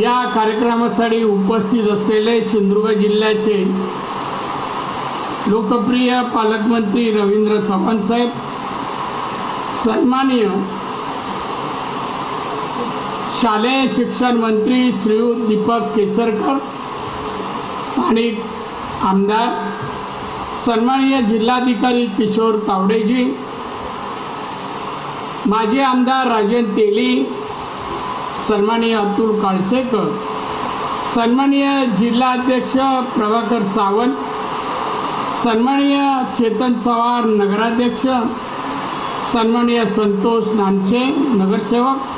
या कार्यक्रमासाठी उपस्थित असलेले सिंधुदुर्ग जिल्ह्याचे लोकप्रिय पालकमंत्री रवींद्र चव्हाण साहेब, सन्माननीय शालेय शिक्षण मंत्री श्रीयुत दीपक केसरकर, स्थानिक आमदार सन्माननीय जिल्हाधिकारी किशोर तावडेजी, माजी आमदार राजन तेली, सन्माननीय अतुल काळसेकर, सन्माननीय जिल्हाध्यक्ष प्रभाकर सावंत, सन्माननीय चेतन चव्हाण नगराध्यक्ष, सन्माननीय संतोष नामचे नगरसेवक,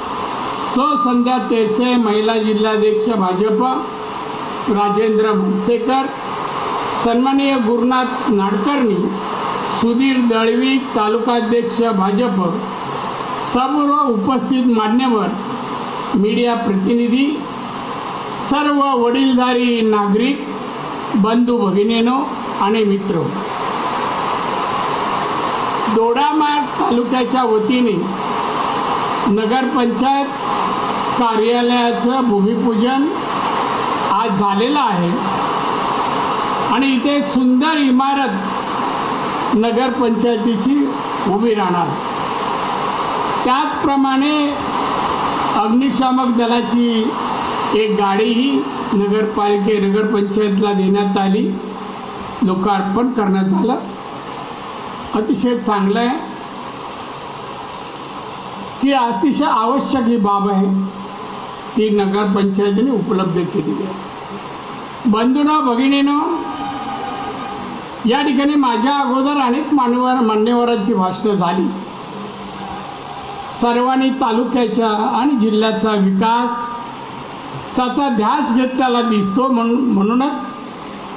संध्या तेरसे महिला जिल्हाध्यक्ष भाजप, राजेंद्र म्हैसेकर, सन्माननीय गुरुनाथ नाडकर्णी, सुधीर दळवी तालुकाध्यक्ष भाजप, सर्व उपस्थित मान्यवर, मीडिया प्रतिनिधी, सर्व वडीलधारी नागरिक, बंधू भगिनींनो आणि मित्र, दोडामार्ग तालुक्याच्या वतीने नगरपंचायत कार्यालयाचं भूमिपूजन आज झालेलं आहे आणि इथे एक सुंदर इमारत नगरपंचायतीची उभी राहणार. त्याचप्रमाणे अग्निशामक दलाची एक गाडीही नगरपंचायतला देण्यात आली, लोकार्पण करण्यात आलं. अतिशय चांगलं आहे की अतिशय आवश्यक ही बाब आहे ती नगरपंचायतीने उपलब्ध केली आहे. बंधूंनो भगिनींनो, या ठिकाणी माझ्या अगोदर अनेक मान्यवरांची भाषणं झाली. सर्वांनी तालुक्याच्या आणि जिल्ह्याचा विकास त्याचा ध्यास घेतलेला दिसतो, म्हणूनच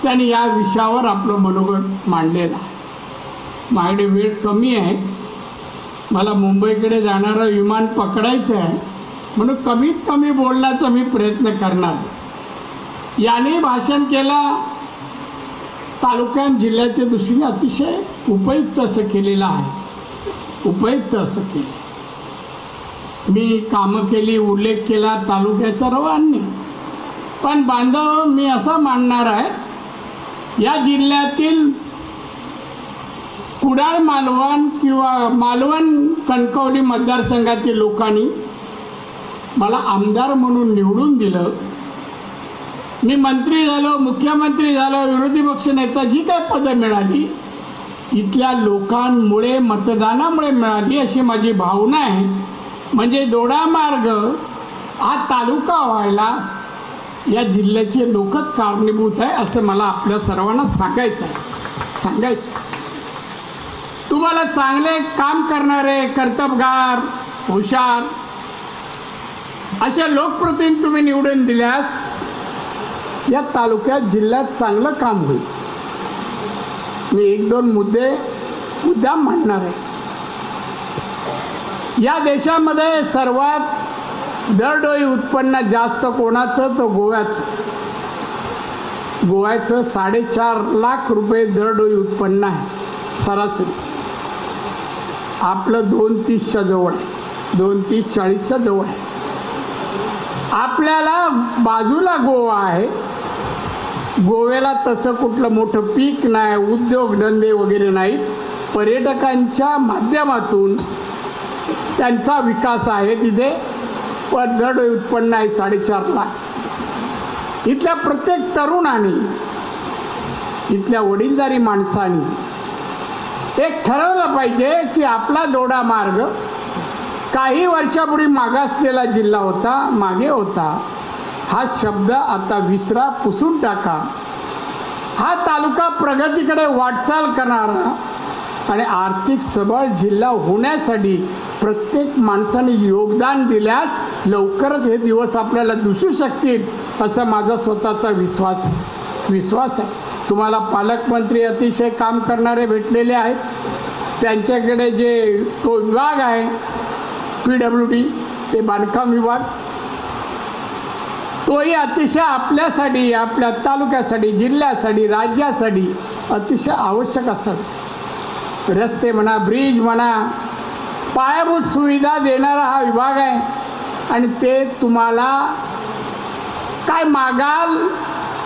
त्यांनी या विषयावर आपलं मनोगत मांडलेलं आहे. माझ्याकडे वेळ कमी आहे, मला मुंबईकडे जाणारं विमान पकडायचं आहे, म्हणून कमीत कमी बोलण्याचा मी प्रयत्न करणार. याने भाषण केलं तालुक्यात जिल्ह्याच्या दृष्टीने अतिशय उपयुक्त असं केलेलं आहे, उपयुक्त असं केलं. मी कामं केली, उल्लेख केला तालुक्याचा रवानी, पण बांधव मी असं मानणार आहे, या जिल्ह्यातील कुडाळ मालवण किंवा मालवण कणकवली मतदारसंघातील लोकांनी मला आमदार म्हणून निवडून दिलं. मी मंत्री झालो, मुख्यमंत्री झालो, विरोधी पक्षनेता, जी काय पदं मिळाली इथल्या लोकांमुळे, मतदानामुळे मिळाली अशी माझी भावना आहे. म्हणजे दोडामार्ग हा तालुका व्हायला या जिल्ह्याचे लोकच कारणीभूत आहे असं मला आपल्या सर्वांना सांगायचं आहे. तुम्हाला चांगले काम करणारे, कर्तबगार, हुशार असे लोकप्रतिनिधी तुम्ही निवडून दिल्यास या तालुक्यात जिल्ह्यात चांगलं काम होईल. मी एक दोन मुद्दाम मांडणार आहे. या देशामध्ये सर्वात दरडोई उत्पन्न जास्त कोणाचं, तर गोव्याचं. गोव्याचं 4.5 लाख रुपये दरडोई उत्पन्न आहे सरासरी. आपलं 230च्या जवळ आहे, 230-40च्या जवळ आहे. आपल्याला बाजूला गोवा आहे, गोव्याला तसं कुठलं मोठं पीक नाही, उद्योगधंदे वगैरे नाहीत. पर्यटकांच्या माध्यमातून त्यांचा विकास आहे तिथे, पण दरडोई उत्पन्न आहे 4.5 लाख. इथल्या प्रत्येक तरुणाने, इथल्या वडीलधारी माणसांनी एक ठरवलं पाहिजे की आपला दोडा मार्ग काही वर्षापूर्वी मागासलेला जिल्हा होता, मागे होता, हा शब्द आता विसरा, पुसून टाका. हा तालुका प्रगतीकडे वाटचाल करणारा आणि आर्थिक सबळ जिल्हा होण्यासाठी प्रत्येक माणसाने योगदान दिल्यास लवकरच हे दिवस आपल्याला दिसू शकतील असा माझा स्वतःचा विश्वास आहे. तुम्हाला पालकमंत्री अतिशय काम करणारे भेटलेले आहेत. त्यांच्याकडे जे तो विभाग आहे PWD, ते बांधकाम विभाग, तोही अतिशय आपल्यासाठी, आपल्या तालुक्यासाठी, जिल्ह्यासाठी, राज्यासाठी अतिशय आवश्यक असतात. रस्ते म्हणा, ब्रिज म्हणा, पायाभूत सुविधा देणारा हा विभाग आहे. आणि ते तुम्हाला काय मागाल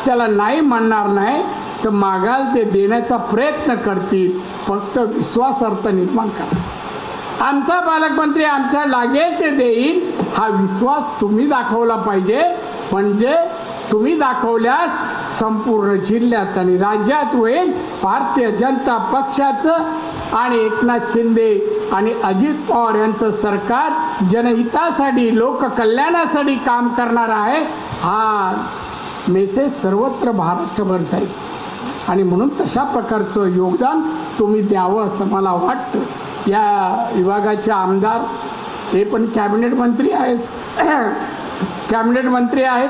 त्याला नाही म्हणणार नाही, तर मागाल ते देण्याचा प्रयत्न करतील. फक्त विश्वासार्थ निर्माण करा. आमचा पालकमंत्री आमच्या लागेल ते देईल हा विश्वास तुम्ही दाखवला पाहिजे. म्हणजे तुम्ही दाखवल्यास संपूर्ण जिल्ह्यात आणि राज्यात होईल भारतीय जनता पक्षाचं आणि एकनाथ शिंदे आणि अजित पवार यांचं सरकार जनहितासाठी लोककल्याणासाठी काम करणार आहे. हा मेसेज सर्वत्र महाराष्ट्रभर जाईल आणि म्हणून तशा प्रकारचं योगदान तुम्ही द्यावं असं मला वाटतं. या विभागाचे आमदार हे पण कॅबिनेट मंत्री आहेत कॅबिनेट मंत्री आहेत.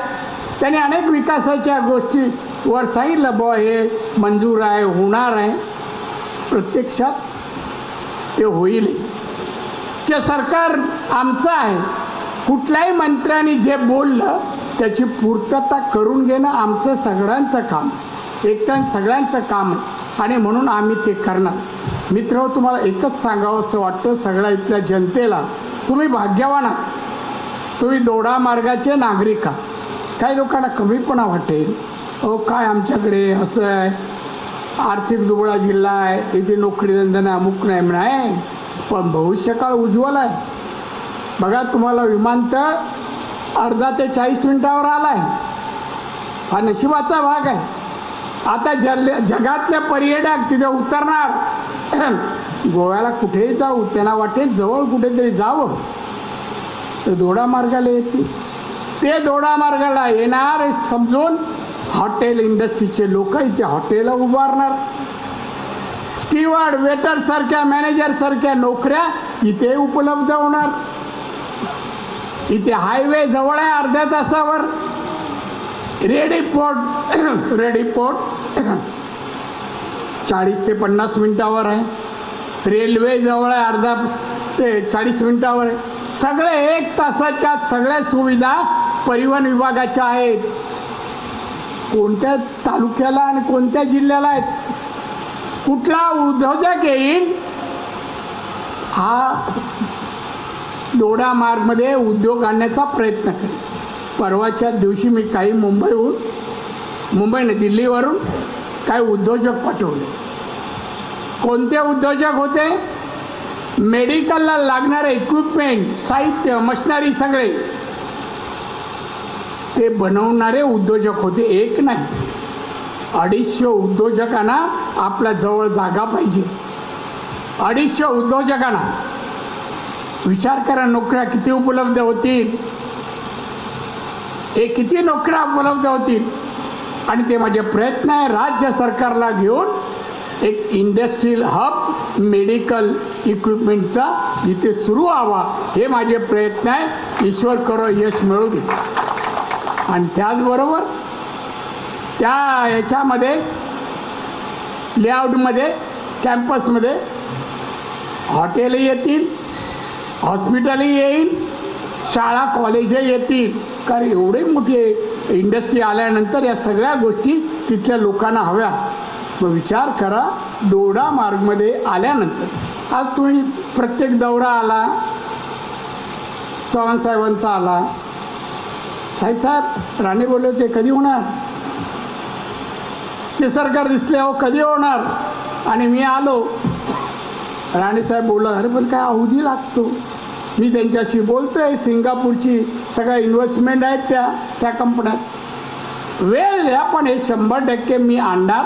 त्यांनी अनेक विकासाच्या गोष्टीवर सांगितलं बुवा हे मंजूर आहे होणार आहे. प्रत्यक्षात ते होईल की सरकार आमचं आहे. कुठल्याही मंत्र्यांनी जे बोललं त्याची पूर्तता करून घेणं आमचं सगळ्यांचं काम एकट्या सगळ्यांचं काम आहे आणि म्हणून आम्ही ते करणार. मित्र तुम्हाला एकच सांगावं असं वाटतं सगळ्या इथल्या जनतेला तुम्ही भाग्यवान आहात. तुम्ही दोडा मार्गाचे नागरिक आहात. काही लोकांना कमीपणा वाटेल अहो काय आमच्याकडे असं आहे आर्थिक दुबळा जिल्हा आहे इथे नोकरी धंदा नाही अमुक नाही नाही. पण भविष्यकाळ उज्ज्वल आहे. बघा तुम्हाला विमानतळ अर्धा ते 40 मिनिटावर आला आहे. हा नशिबाचा भाग आहे. आता जगातले पर्यटक तिथे उतरणार. गोव्याला कुठेही जाऊ त्यांना वाटेल जवळ कुठेतरी जावं तर दोडा मार्गाला येतील. ते दोडा मार्गाला येणार हे समजून हॉटेल इंडस्ट्रीचे लोक इथे हॉटेल उभारणार. स्टीवर्ड वेटर सारख्या मॅनेजर सारख्या नोकऱ्या इथे उपलब्ध होणार. इथे हायवे जवळ आहे अर्ध्या तासावर. रेडी पोर्ट 40 ते 50 मिनिटावर आहे. रेल्वे जवळ आहे अर्धा ते 40 मिनिटावर आहे. सगळे 1 तासाच्या सगळ्या सुविधा परिवहन विभागाच्या आहेत. कोणत्या तालुक्याला आणि कोणत्या जिल्ह्याला आहेत. कुठला उद्योजक येईल हा दोडा मार्गमध्ये उद्योग आणण्याचा प्रयत्न करेल. परवाच्या दिवशी मी काही मुंबईने दिल्लीवरून काही उद्योजक पाठवले. कोणते उद्योजक होते. मेडिकलला लागणारे इक्विपमेंट साहित्य मशिनरी सगळे ते बनवणारे उद्योजक होते. एक नाही 250 उद्योजकांना आपल्या जवळ जागा पाहिजे. 250 उद्योजकांना विचार करा नोकऱ्या किती उपलब्ध होतील. हे किती नोकऱ्या उपलब्ध होतील. आणि ते माझे प्रयत्न आहे राज्य सरकारला घेऊन एक इंडस्ट्रियल हब मेडिकल इक्विपमेंटचा इथे सुरू व्हावा हे माझे प्रयत्न आहे. ईश्वर करो यश मिळू दे. आणि त्याचबरोबर त्या याच्यामध्ये लेआउटमध्ये कॅम्पसमध्ये हॉटेलही येतील हॉस्पिटलही येईल शाळा कॉलेजही येतील. कारण एवढी मोठी इंडस्ट्री आल्यानंतर या सगळ्या गोष्टी तिथल्या लोकांना हव्या. मग विचार करा दोडा मार्गमध्ये आल्यानंतर आज तुम्ही प्रत्येक दौरा आला चव्हाण साहेबांचा आला. साहेब राणे बोलले होते कधी होणार ते सरकार दिसले हो कधी होणार. आणि मी आलो राणे साहेब बोलला अरे पण काय अवधी लागतो. मी त्यांच्याशी बोलतोय सिंगापूरची सगळ्या इन्व्हेस्टमेंट आहेत त्या कंपन्यात वेळ द्या पण हे 100% मी आणणार.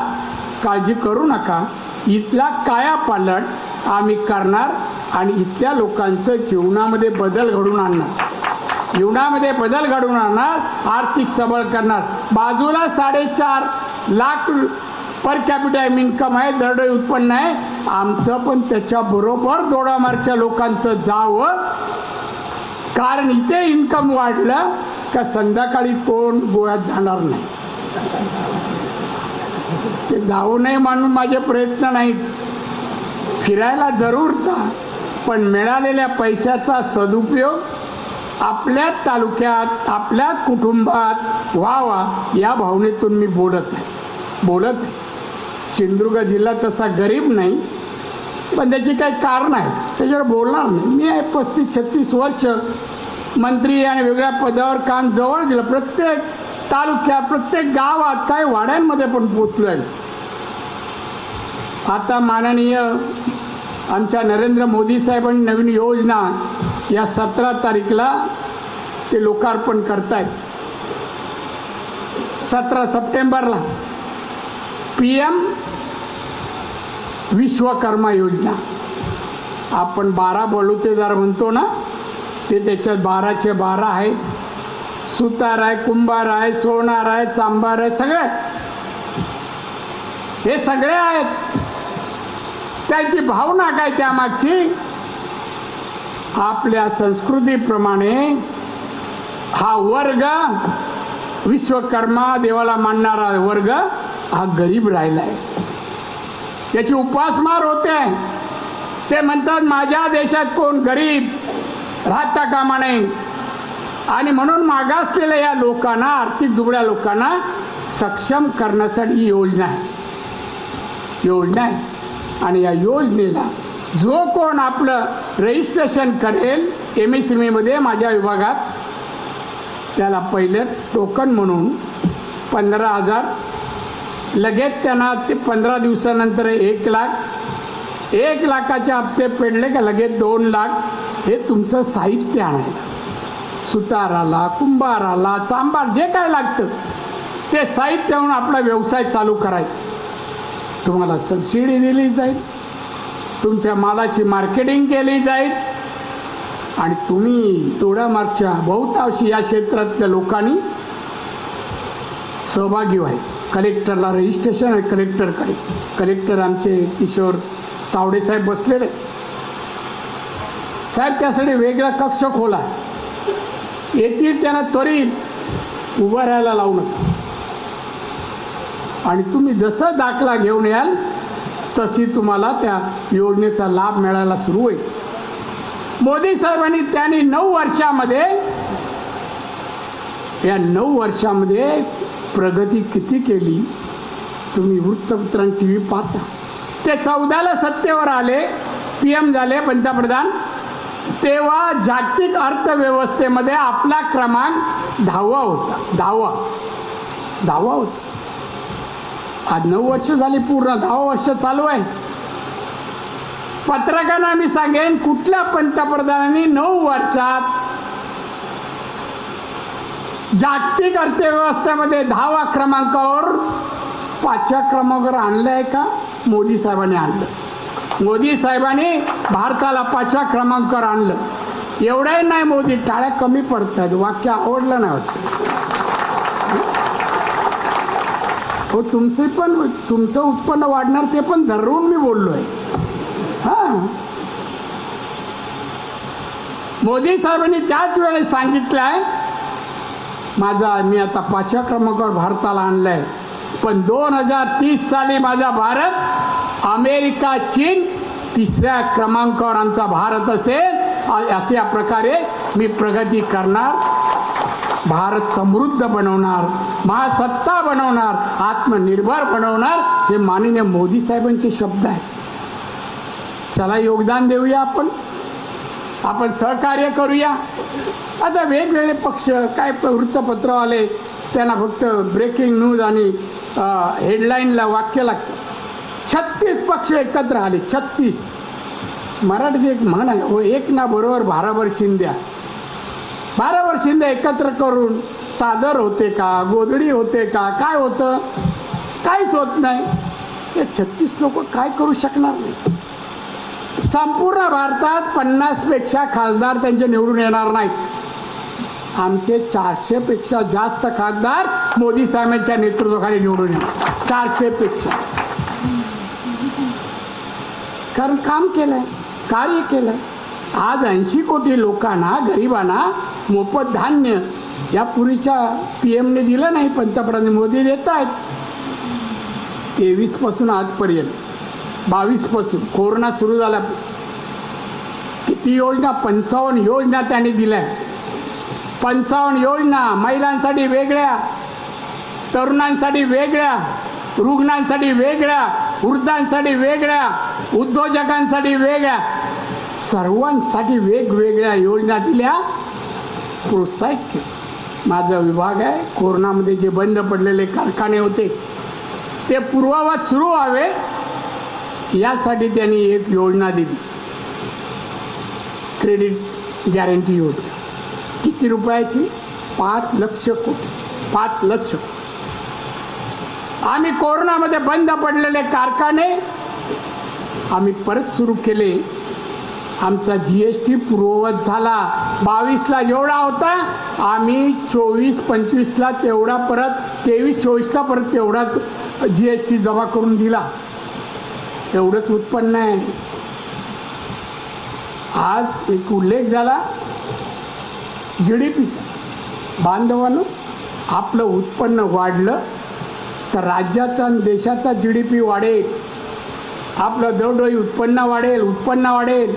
काळजी करू नका. इथला कायापालट आम्ही करणार आणि इथल्या लोकांचं जीवनामध्ये बदल घडून आणणार. जीवनामध्ये बदल घडवून आणणार. आर्थिक सबळ करणार. बाजूला 4.5 लाख पर कॅपिटल इन्कम आहे दरडोई उत्पन्न आहे. आमचं पण त्याच्याबरोबर दोडामार्गच्या लोकांचं जावं. कारण इथे इन्कम वाढलं का संध्याकाळी कोण गोव्यात जाणार नाही. ते जाऊ नये म्हणून माझे प्रयत्न नाहीत. फिरायला जरूर जा पण मिळालेल्या पैशाचा सदुपयोग आपल्याच तालुक्यात आपल्याच कुटुंबात व्हावा या भावनेतून मी बोलत आहे. सिंधुदुर्ग जिल्हा तसा गरीब नाही पण त्याची काही कारण आहे त्याच्यावर बोलणार नाही. मी 35-36 वर्ष मंत्री आणि वेगळ्या पदावर काम जवळ दिलं. प्रत्येक तालुक्यात प्रत्येक गावात काही वाड्यांमध्ये पण पोचलोय. आता माननीय आमच्या नरेंद्र मोदी साहेबांनी नवीन योजना या 17 तारीखला ते लोकार्पण करतायत. 17 सप्टेंबरला PM विश्वकर्मा योजना. आपण 12 बलुतेदार म्हणतो ना, ते त्याच्यात 12चे 12 आहेत. सुतार आहे, कुंभार आहे, सोनार आहे, चांभार आहे, सगळे हे सगळे आहेत. त्यांची भावना काय त्यामागची? आपल्या संस्कृतीप्रमाणे हा वर्ग, विश्वकर्मा देवाला मानणारा वर्ग हा गरीब राहिला आहे. त्याची उपासमार होते. ते म्हणतात माझ्या देशात कोण गरीब राहता कामा नये. आणि म्हणून मागासलेल्या या लोकांना, आर्थिक दुबळ्या लोकांना सक्षम करण्यासाठी ही योजना आहे. आणि या योजनेला जो कोण आपलं रजिस्ट्रेशन करेल MSME मध्ये माझ्या विभागात, त्याला पहिले टोकन म्हणून 15,000, लगेच त्यांना ते 15 दिवसानंतर 1 लाख, 1 लाखाचे हप्ते फेडले का लगेच 2 लाख. हे तुमचं साहित्य आणायला, सुताराला, कुंभाराला, चांभार जे काय लागतं ते साहित्य आणून आपला व्यवसाय चालू करायचा. तुम्हाला सबसिडी दिली जाईल, तुमच्या मालाची मार्केटिंग केली जाईल आणि तुम्ही तोडामागच्या बहुतांशी या क्षेत्रातल्या लोकांनी सहभागी व्हायचं. कलेक्टरला रजिस्ट्रेशन आहे, कलेक्टरकडे. कलेक्टर आमचे किशोर तावडे साहेब बसलेले. साहेब त्यासाठी वेगळा कक्ष खोला. येतील त्यांना त्वरित उभं राहायला लावू नका. आणि तुम्ही जसं दाखला घेऊन याल तशी तुम्हाला त्या योजनेचा लाभ मिळायला सुरू होईल. मोदी साहेबांनी त्यांनी 9 वर्षामध्ये, या 9 वर्षामध्ये प्रगती किती केली तुम्ही वृत्तपत्र आणि TV पाहता. ते 14ला सत्तेवर आले, PM झाले, पंतप्रधान. तेव्हा जागतिक अर्थव्यवस्थेमध्ये आपला क्रमांक 10वा होता. 10वा होता. आज 9 वर्ष झाली, पूर्ण 10 वर्ष चालू आहे. पत्रकारांना मी सांगेन, कुठल्या पंतप्रधानांनी 9 वर्षात जागतिक अर्थव्यवस्थेमध्ये 10वा क्रमांकावर 5व्या क्रमांकावर आणलं आहे का? मोदी साहेबांनी आणलं. मोदी साहेबांनी भारताला 5व्या क्रमांकावर आणलं. एवढंही नाही, मोदी टाळ्या कमी पडतात. वाक्य आवडलं नाही वाटतं हो. तुमचं उत्पन्न वाढणार ते पण धरून मी बोललो आहे. मोदी साहेबांनी त्याच वेळेस सांगितलं आहे, मी आता 5व्या क्रमांकावर भारताला आणलंय, पण 2030 साली माझा भारत अमेरिका, चीन 3ऱ्या क्रमांकावर आमचा भारत असेल. अशा प्रकारे मी प्रगती करणार, भारत समृद्ध बनवणार, महासत्ता बनवणार, आत्मनिर्भर बनवणार. हे माननीय मोदी साहेबांचे शब्द आहेत. चला योगदान देऊया, आपण सहकार्य करूया. आता वेगवेगळे पक्ष काय वृत्तपत्रवाले त्यांना फक्त ब्रेकिंग न्यूज आणि हेडलाईनला वाक्य लागतं. 36 पक्ष एकत्र आले. 36. मराठीत एक म्हण आहे, हो एक ना बरोबर भाराभर चिंध्या. भाराभर चिंध्या एकत्र करून चादर होते का, गोधडी होते का, काय होतं? काहीच होत नाही. हे 36 लोक काय करू शकणार नाही. संपूर्ण भारतात 50 पेक्षा खासदार त्यांचे निवडून येणार नाहीत. आमचे 400 पेक्षा जास्त खासदार मोदी साहेबांच्या नेतृत्वाखाली निवडून येणार. 400 पेक्षा. कारण काम केलंय, कार्य केलंय. आज 80 कोटी लोकांना, गरिबांना मोफत धान्य यापूर्वीच्या PM ने दिलं नाही, पंतप्रधान मोदी देत आहेत. 23 पासून आजपर्यंत 22 पासून कोरोना सुरू झाला किती योजना, 55 योजना त्यांनी दिल्या. 55 योजना महिलांसाठी वेगळ्या, तरुणांसाठी वेगळ्या, रुग्णांसाठी वेगळ्या, वृद्धांसाठी वेगळ्या, उद्योजकांसाठी वेगळ्या, सर्वांसाठी वेगवेगळ्या योजना दिल्या, प्रोत्साहित केलं. माझा विभाग आहे, कोरोनामध्ये जे बंद पडलेले कारखाने होते ते पूर्ववत सुरू व्हावे यासाठी त्यांनी एक योजना दिली, क्रेडिट गॅरंटी योजना. किती रुपयाची? 5 लक्ष कोटी. 5 लक्ष. आम्ही कोरोनामध्ये बंद पडलेले कारखाने आम्ही परत सुरू केले. आमचा GST पूर्ववत झाला. 22ला जेवढा होता आम्ही 24-25ला तेवढा परत, 23-24ला परत तेवढा GST जमा करून दिला. एवढंच उत्पन्न आहे. आज एक उल्लेख झाला GDPचा. बांधवांनो, आपलं उत्पन्न वाढलं तर राज्याचा आणि देशाचा GDP वाढेल. आपलं दरडोई उत्पन्न वाढेल.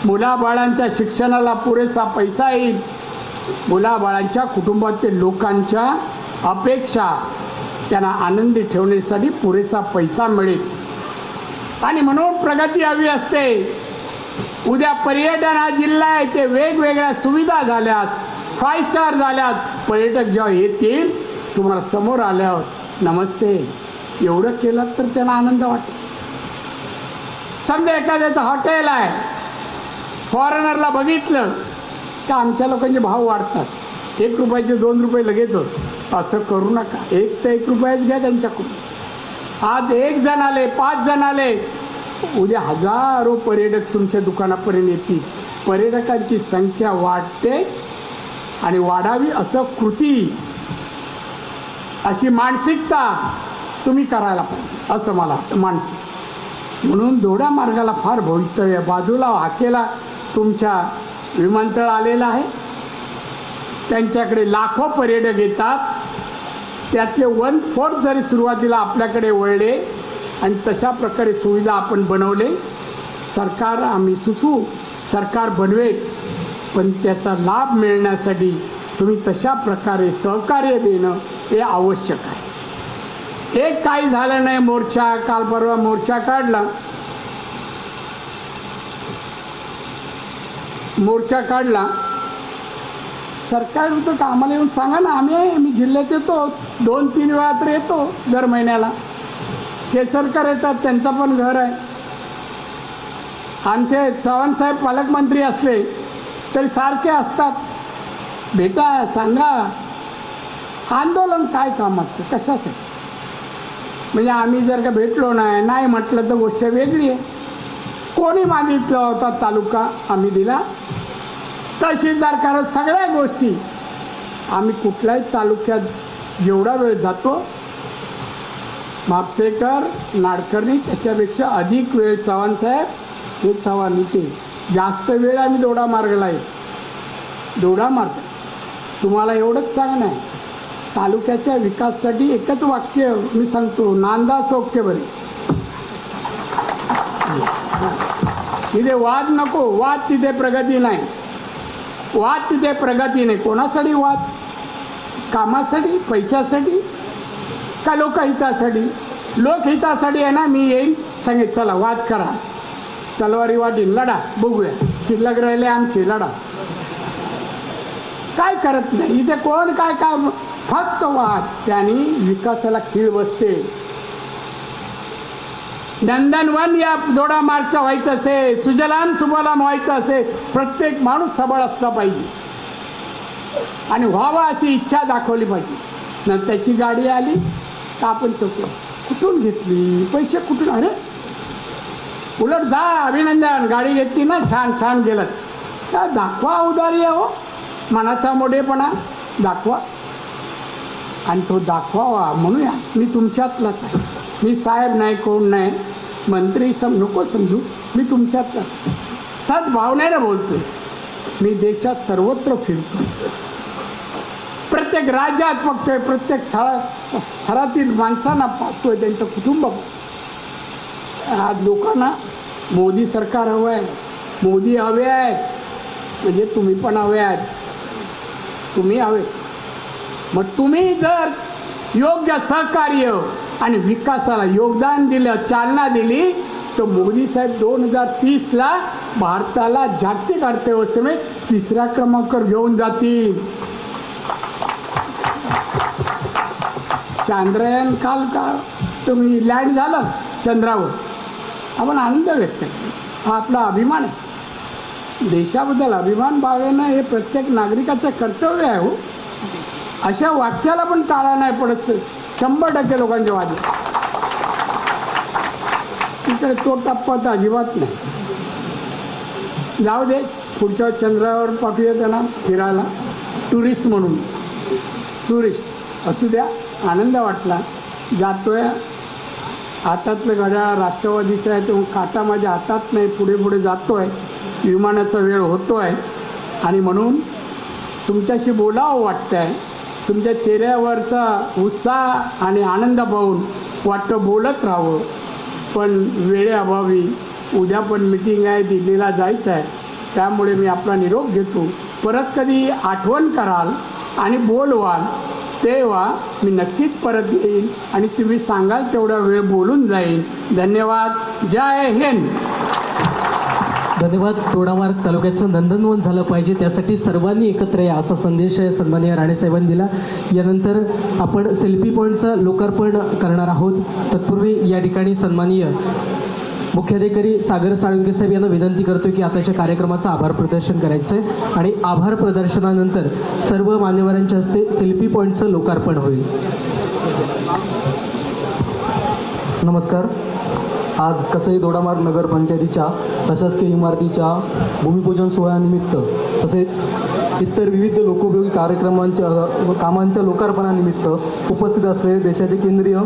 मुलाबाळांच्या शिक्षणाला पुरेसा पैसा येईल. मुलाबाळांच्या कुटुंबातील लोकांच्या अपेक्षा त्यांना आनंदी ठेवण्यासाठी पुरेसा पैसा मिळेल. आणि म्हणून प्रगती हवी असते. उद्या पर्यटन हा जिल्हा आहे, ते वेगवेगळ्या सुविधा झाल्यास, 5 स्टार झाल्यात, पर्यटक जेव्हा येतील तुम्हाला समोर आल्यावर नमस्ते एवढं केलं तर त्यांना आनंद वाटेल. समजा एखाद्याचं हॉटेल आहे, फॉरेनरला बघितलं तर आमच्या लोकांचे भाव वाढतात. 1 रुपयाचे 2 रुपये लगेच होत. असं करू नका. 1 ते 1 रुपयाच घ्या त्यांच्याकडून. आज 1 जण आले, 5 जण आले, उद्या हजारो पर्यटक तुमच्या दुकानापर्यंत येतील. पर्यटकांची संख्या वाढते आणि वाढावी असं कृती, अशी मानसिकता तुम्ही करायला पाहिजे असं मला वाटतं. मानसिक म्हणून दोडा मार्गाला फार भवितव्य. बाजूला हाकेला तुमच्या विमानतळ आलेला आहे, त्यांच्याकडे लाखो पर्यटक येतात. त्यातले 1/4 जरी सुरुवातीला आपल्याकडे वळले आणि तशा प्रकारे सुविधा आपण बनवले, सरकार आम्ही सुचवू, सरकार बनवेल, पण त्याचा लाभ मिळण्यासाठी तुम्ही तशा प्रकारे सहकार्य देणं हे आवश्यक आहे. एक काही झालं नाही. मोर्चा काल परवा मोर्चा काढला. सरकार तर आम्हाला येऊन सांगा ना, मी जिल्ह्यात येतो, 2-3 वेळा तर येतो दर महिन्याला. केसरकर येतात, त्यांचा पण घर आहे. आमचे चव्हाणसाहेब पालकमंत्री असले तरी सारखे असतात. भेटा, सांगा. आंदोलन काय कामाचं, कशासाठी? म्हणजे आम्ही जर का भेटलो नाही म्हटलं तर गोष्ट वेगळी आहे. कोणी मागितला होता तालुका, आम्ही दिला. तहसीलदार करत सगळ्या गोष्टी. आम्ही कुठल्याही तालुक्यात जेवढा वेळ जातो, म्हापसेकर, नाडकर्णी त्याच्यापेक्षा अधिक वेळ चव्हाणसाहेब, हे चव्हाण इथे जास्त वेळ आम्ही दोडा मार्गला आहे. दोडा मार्ग तुम्हाला एवढंच सांगणं आहे, तालुक्याच्या विकासासाठी एकच वाक्य मी सांगतो, नांदा सौख्य बरे. तिथे वाद नको. वाद तिथे प्रगती नाही. वाद तिथे प्रगती नाही. कोणासाठी वाद? कामासाठी, पैशासाठी का लोकहितासाठी? लोकहितासाठी आहे ना. मी येईन, सांगेन चला वाद करा, तलवारी वाटीन, लढा, बघूया. शिल्लक राहिले आमची, लढा. काय करत नाही इथे कोण, काय फक्त वाद. त्यांनी विकासाला खीळ बसते. नंदनवन या दोडा मार्गचा व्हायचं असेल, सुजलाम सुफलाम व्हायचं असेल, प्रत्येक माणूस सबळ असला पाहिजे आणि व्हावा अशी इच्छा दाखवली पाहिजे. नंतर त्याची गाडी आली तर आपण चौक कुठून घेतली, पैसे कुठून? अरे उलट जा, अभिनंदन, गाडी घेतली ना, छान गेलं. का दाखवा उदारी आहे हो, मनाचा मोठेपणा दाखवा. आणि तो दाखवावा म्हणूया. मी तुमच्यातलाच आहे. मी साहेब नाही, कोण नाही, मंत्री नको समजू, मी तुमच्यातलाच. सद्भावनेनं बोलतोय. मी देशात सर्वत्र फिरतो, प्रत्येक राज्यात बघतोय, प्रत्येक स्थळातील माणसांना पाहतोय, त्यांचं कुटुंब. आज लोकांना मोदी सरकार हवं आहे, मोदी हवे आहेत, म्हणजे तुम्ही पण हवे आहेत, तुम्ही हवे. मग तुम्ही जर योग्य सहकार्य आणि विकासाला योगदान दिलं, चालना दिली, तर मोदी साहेब 2030ला भारताला जागतिक अर्थव्यवस्थेमध्ये 3रा क्रमांकावर घेऊन जातील. चांद्रयान काल का तुम्ही लँड झालं चंद्रावर, आपण आनंद व्यक्त केला. हा आपला अभिमान आहे. देशाबद्दल अभिमान बाळगणं हे प्रत्येक नागरिकाचं कर्तव्य आहे. हो, अशा वाक्याला पण टाळा नाही पडत 100% लोकांच्या वादी. तिकडे तो टप्पा तर अजिबात नाही. जाऊ दे, पुढच्या चंद्रावर पाठवूया त्यांना फिरायला, टुरिस्ट म्हणून. टुरिस्ट असू द्या, आनंद वाटला. जातोय, हातातलं घड्याळ राष्ट्रवादीचं आहे, तो काटा माझ्या हातात नाही, पुढे पुढे जातोय. विमानाचा वेळ होतोय आणि म्हणून तुमच्याशी बोलावं वाटतंय. तुमच्या चेहऱ्यावरचा उत्साह आणि आनंद पाहून वाटतं बोलत राहावं, पण वेळेअभावी उद्या पण मीटिंग आहे, दिल्लीला जायचं आहे. त्यामुळे मी आपला निरोप घेतो. परत कधी आठवण कराल आणि बोलवाल तेव्हा मी नक्कीच परत येईन आणि तुम्ही सांगाल तेवढा वेळ बोलून जाईन. धन्यवाद. जय हिंद. धन्यवाद. दोडामार्ग तालुक्याचं नंदनवन झालं पाहिजे, त्यासाठी सर्वांनी एकत्र या असा संदेश सन्माननीय राणेसाहेबांनी दिला. यानंतर आपण सेल्फी पॉईंटचं लोकार्पण करणार आहोत. तत्पूर्वी या ठिकाणी सन्माननीय मुख्याधिकारी सागर साळुंके साहेब यांना विनंती करतो की आताच्या कार्यक्रमाचं आभार प्रदर्शन करायचं आहे आणि आभार प्रदर्शनानंतर सर्व मान्यवरांच्या हस्ते सेल्फी पॉईंटचं लोकार्पण होईल. नमस्कार. आज कसई दोडामार्ग नगरपंचायतीच्या प्रशासकीय इमारतीच्या भूमिपूजन सोहळ्यानिमित्त तसेच इतर विविध लोकोपयोगी कामांच्या लोकार्पणानिमित्त उपस्थित असलेले देशाचे केंद्रीय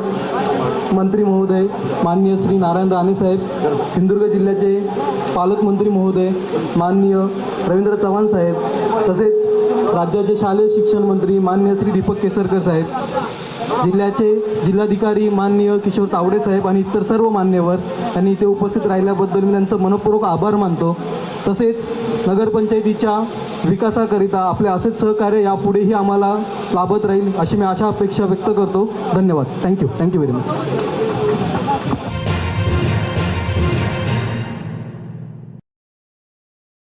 मंत्री महोदय माननीय श्री नारायण राणेसाहेब, सिंधुदुर्ग जिल्ह्याचे पालकमंत्री महोदय माननीय रवींद्र चव्हाण साहेब, तसेच राज्याचे शालेय शिक्षण मंत्री माननीय श्री दीपक केसरकर साहेब, जिल्ह्याचे जिल्हाधिकारी माननीय किशोर तावडे साहेब आणि इतर सर्व मान्यवर यांनी इथे उपस्थित राहिल्याबद्दल मी त्यांचं मनपूर्वक आभार मानतो. तसेच नगरपंचायतीच्या विकासाकरिता आपले असेच सहकार्य यापुढेही आम्हाला लाभत राहील अशी मी अपेक्षा व्यक्त करतो. धन्यवाद. Thank you very much.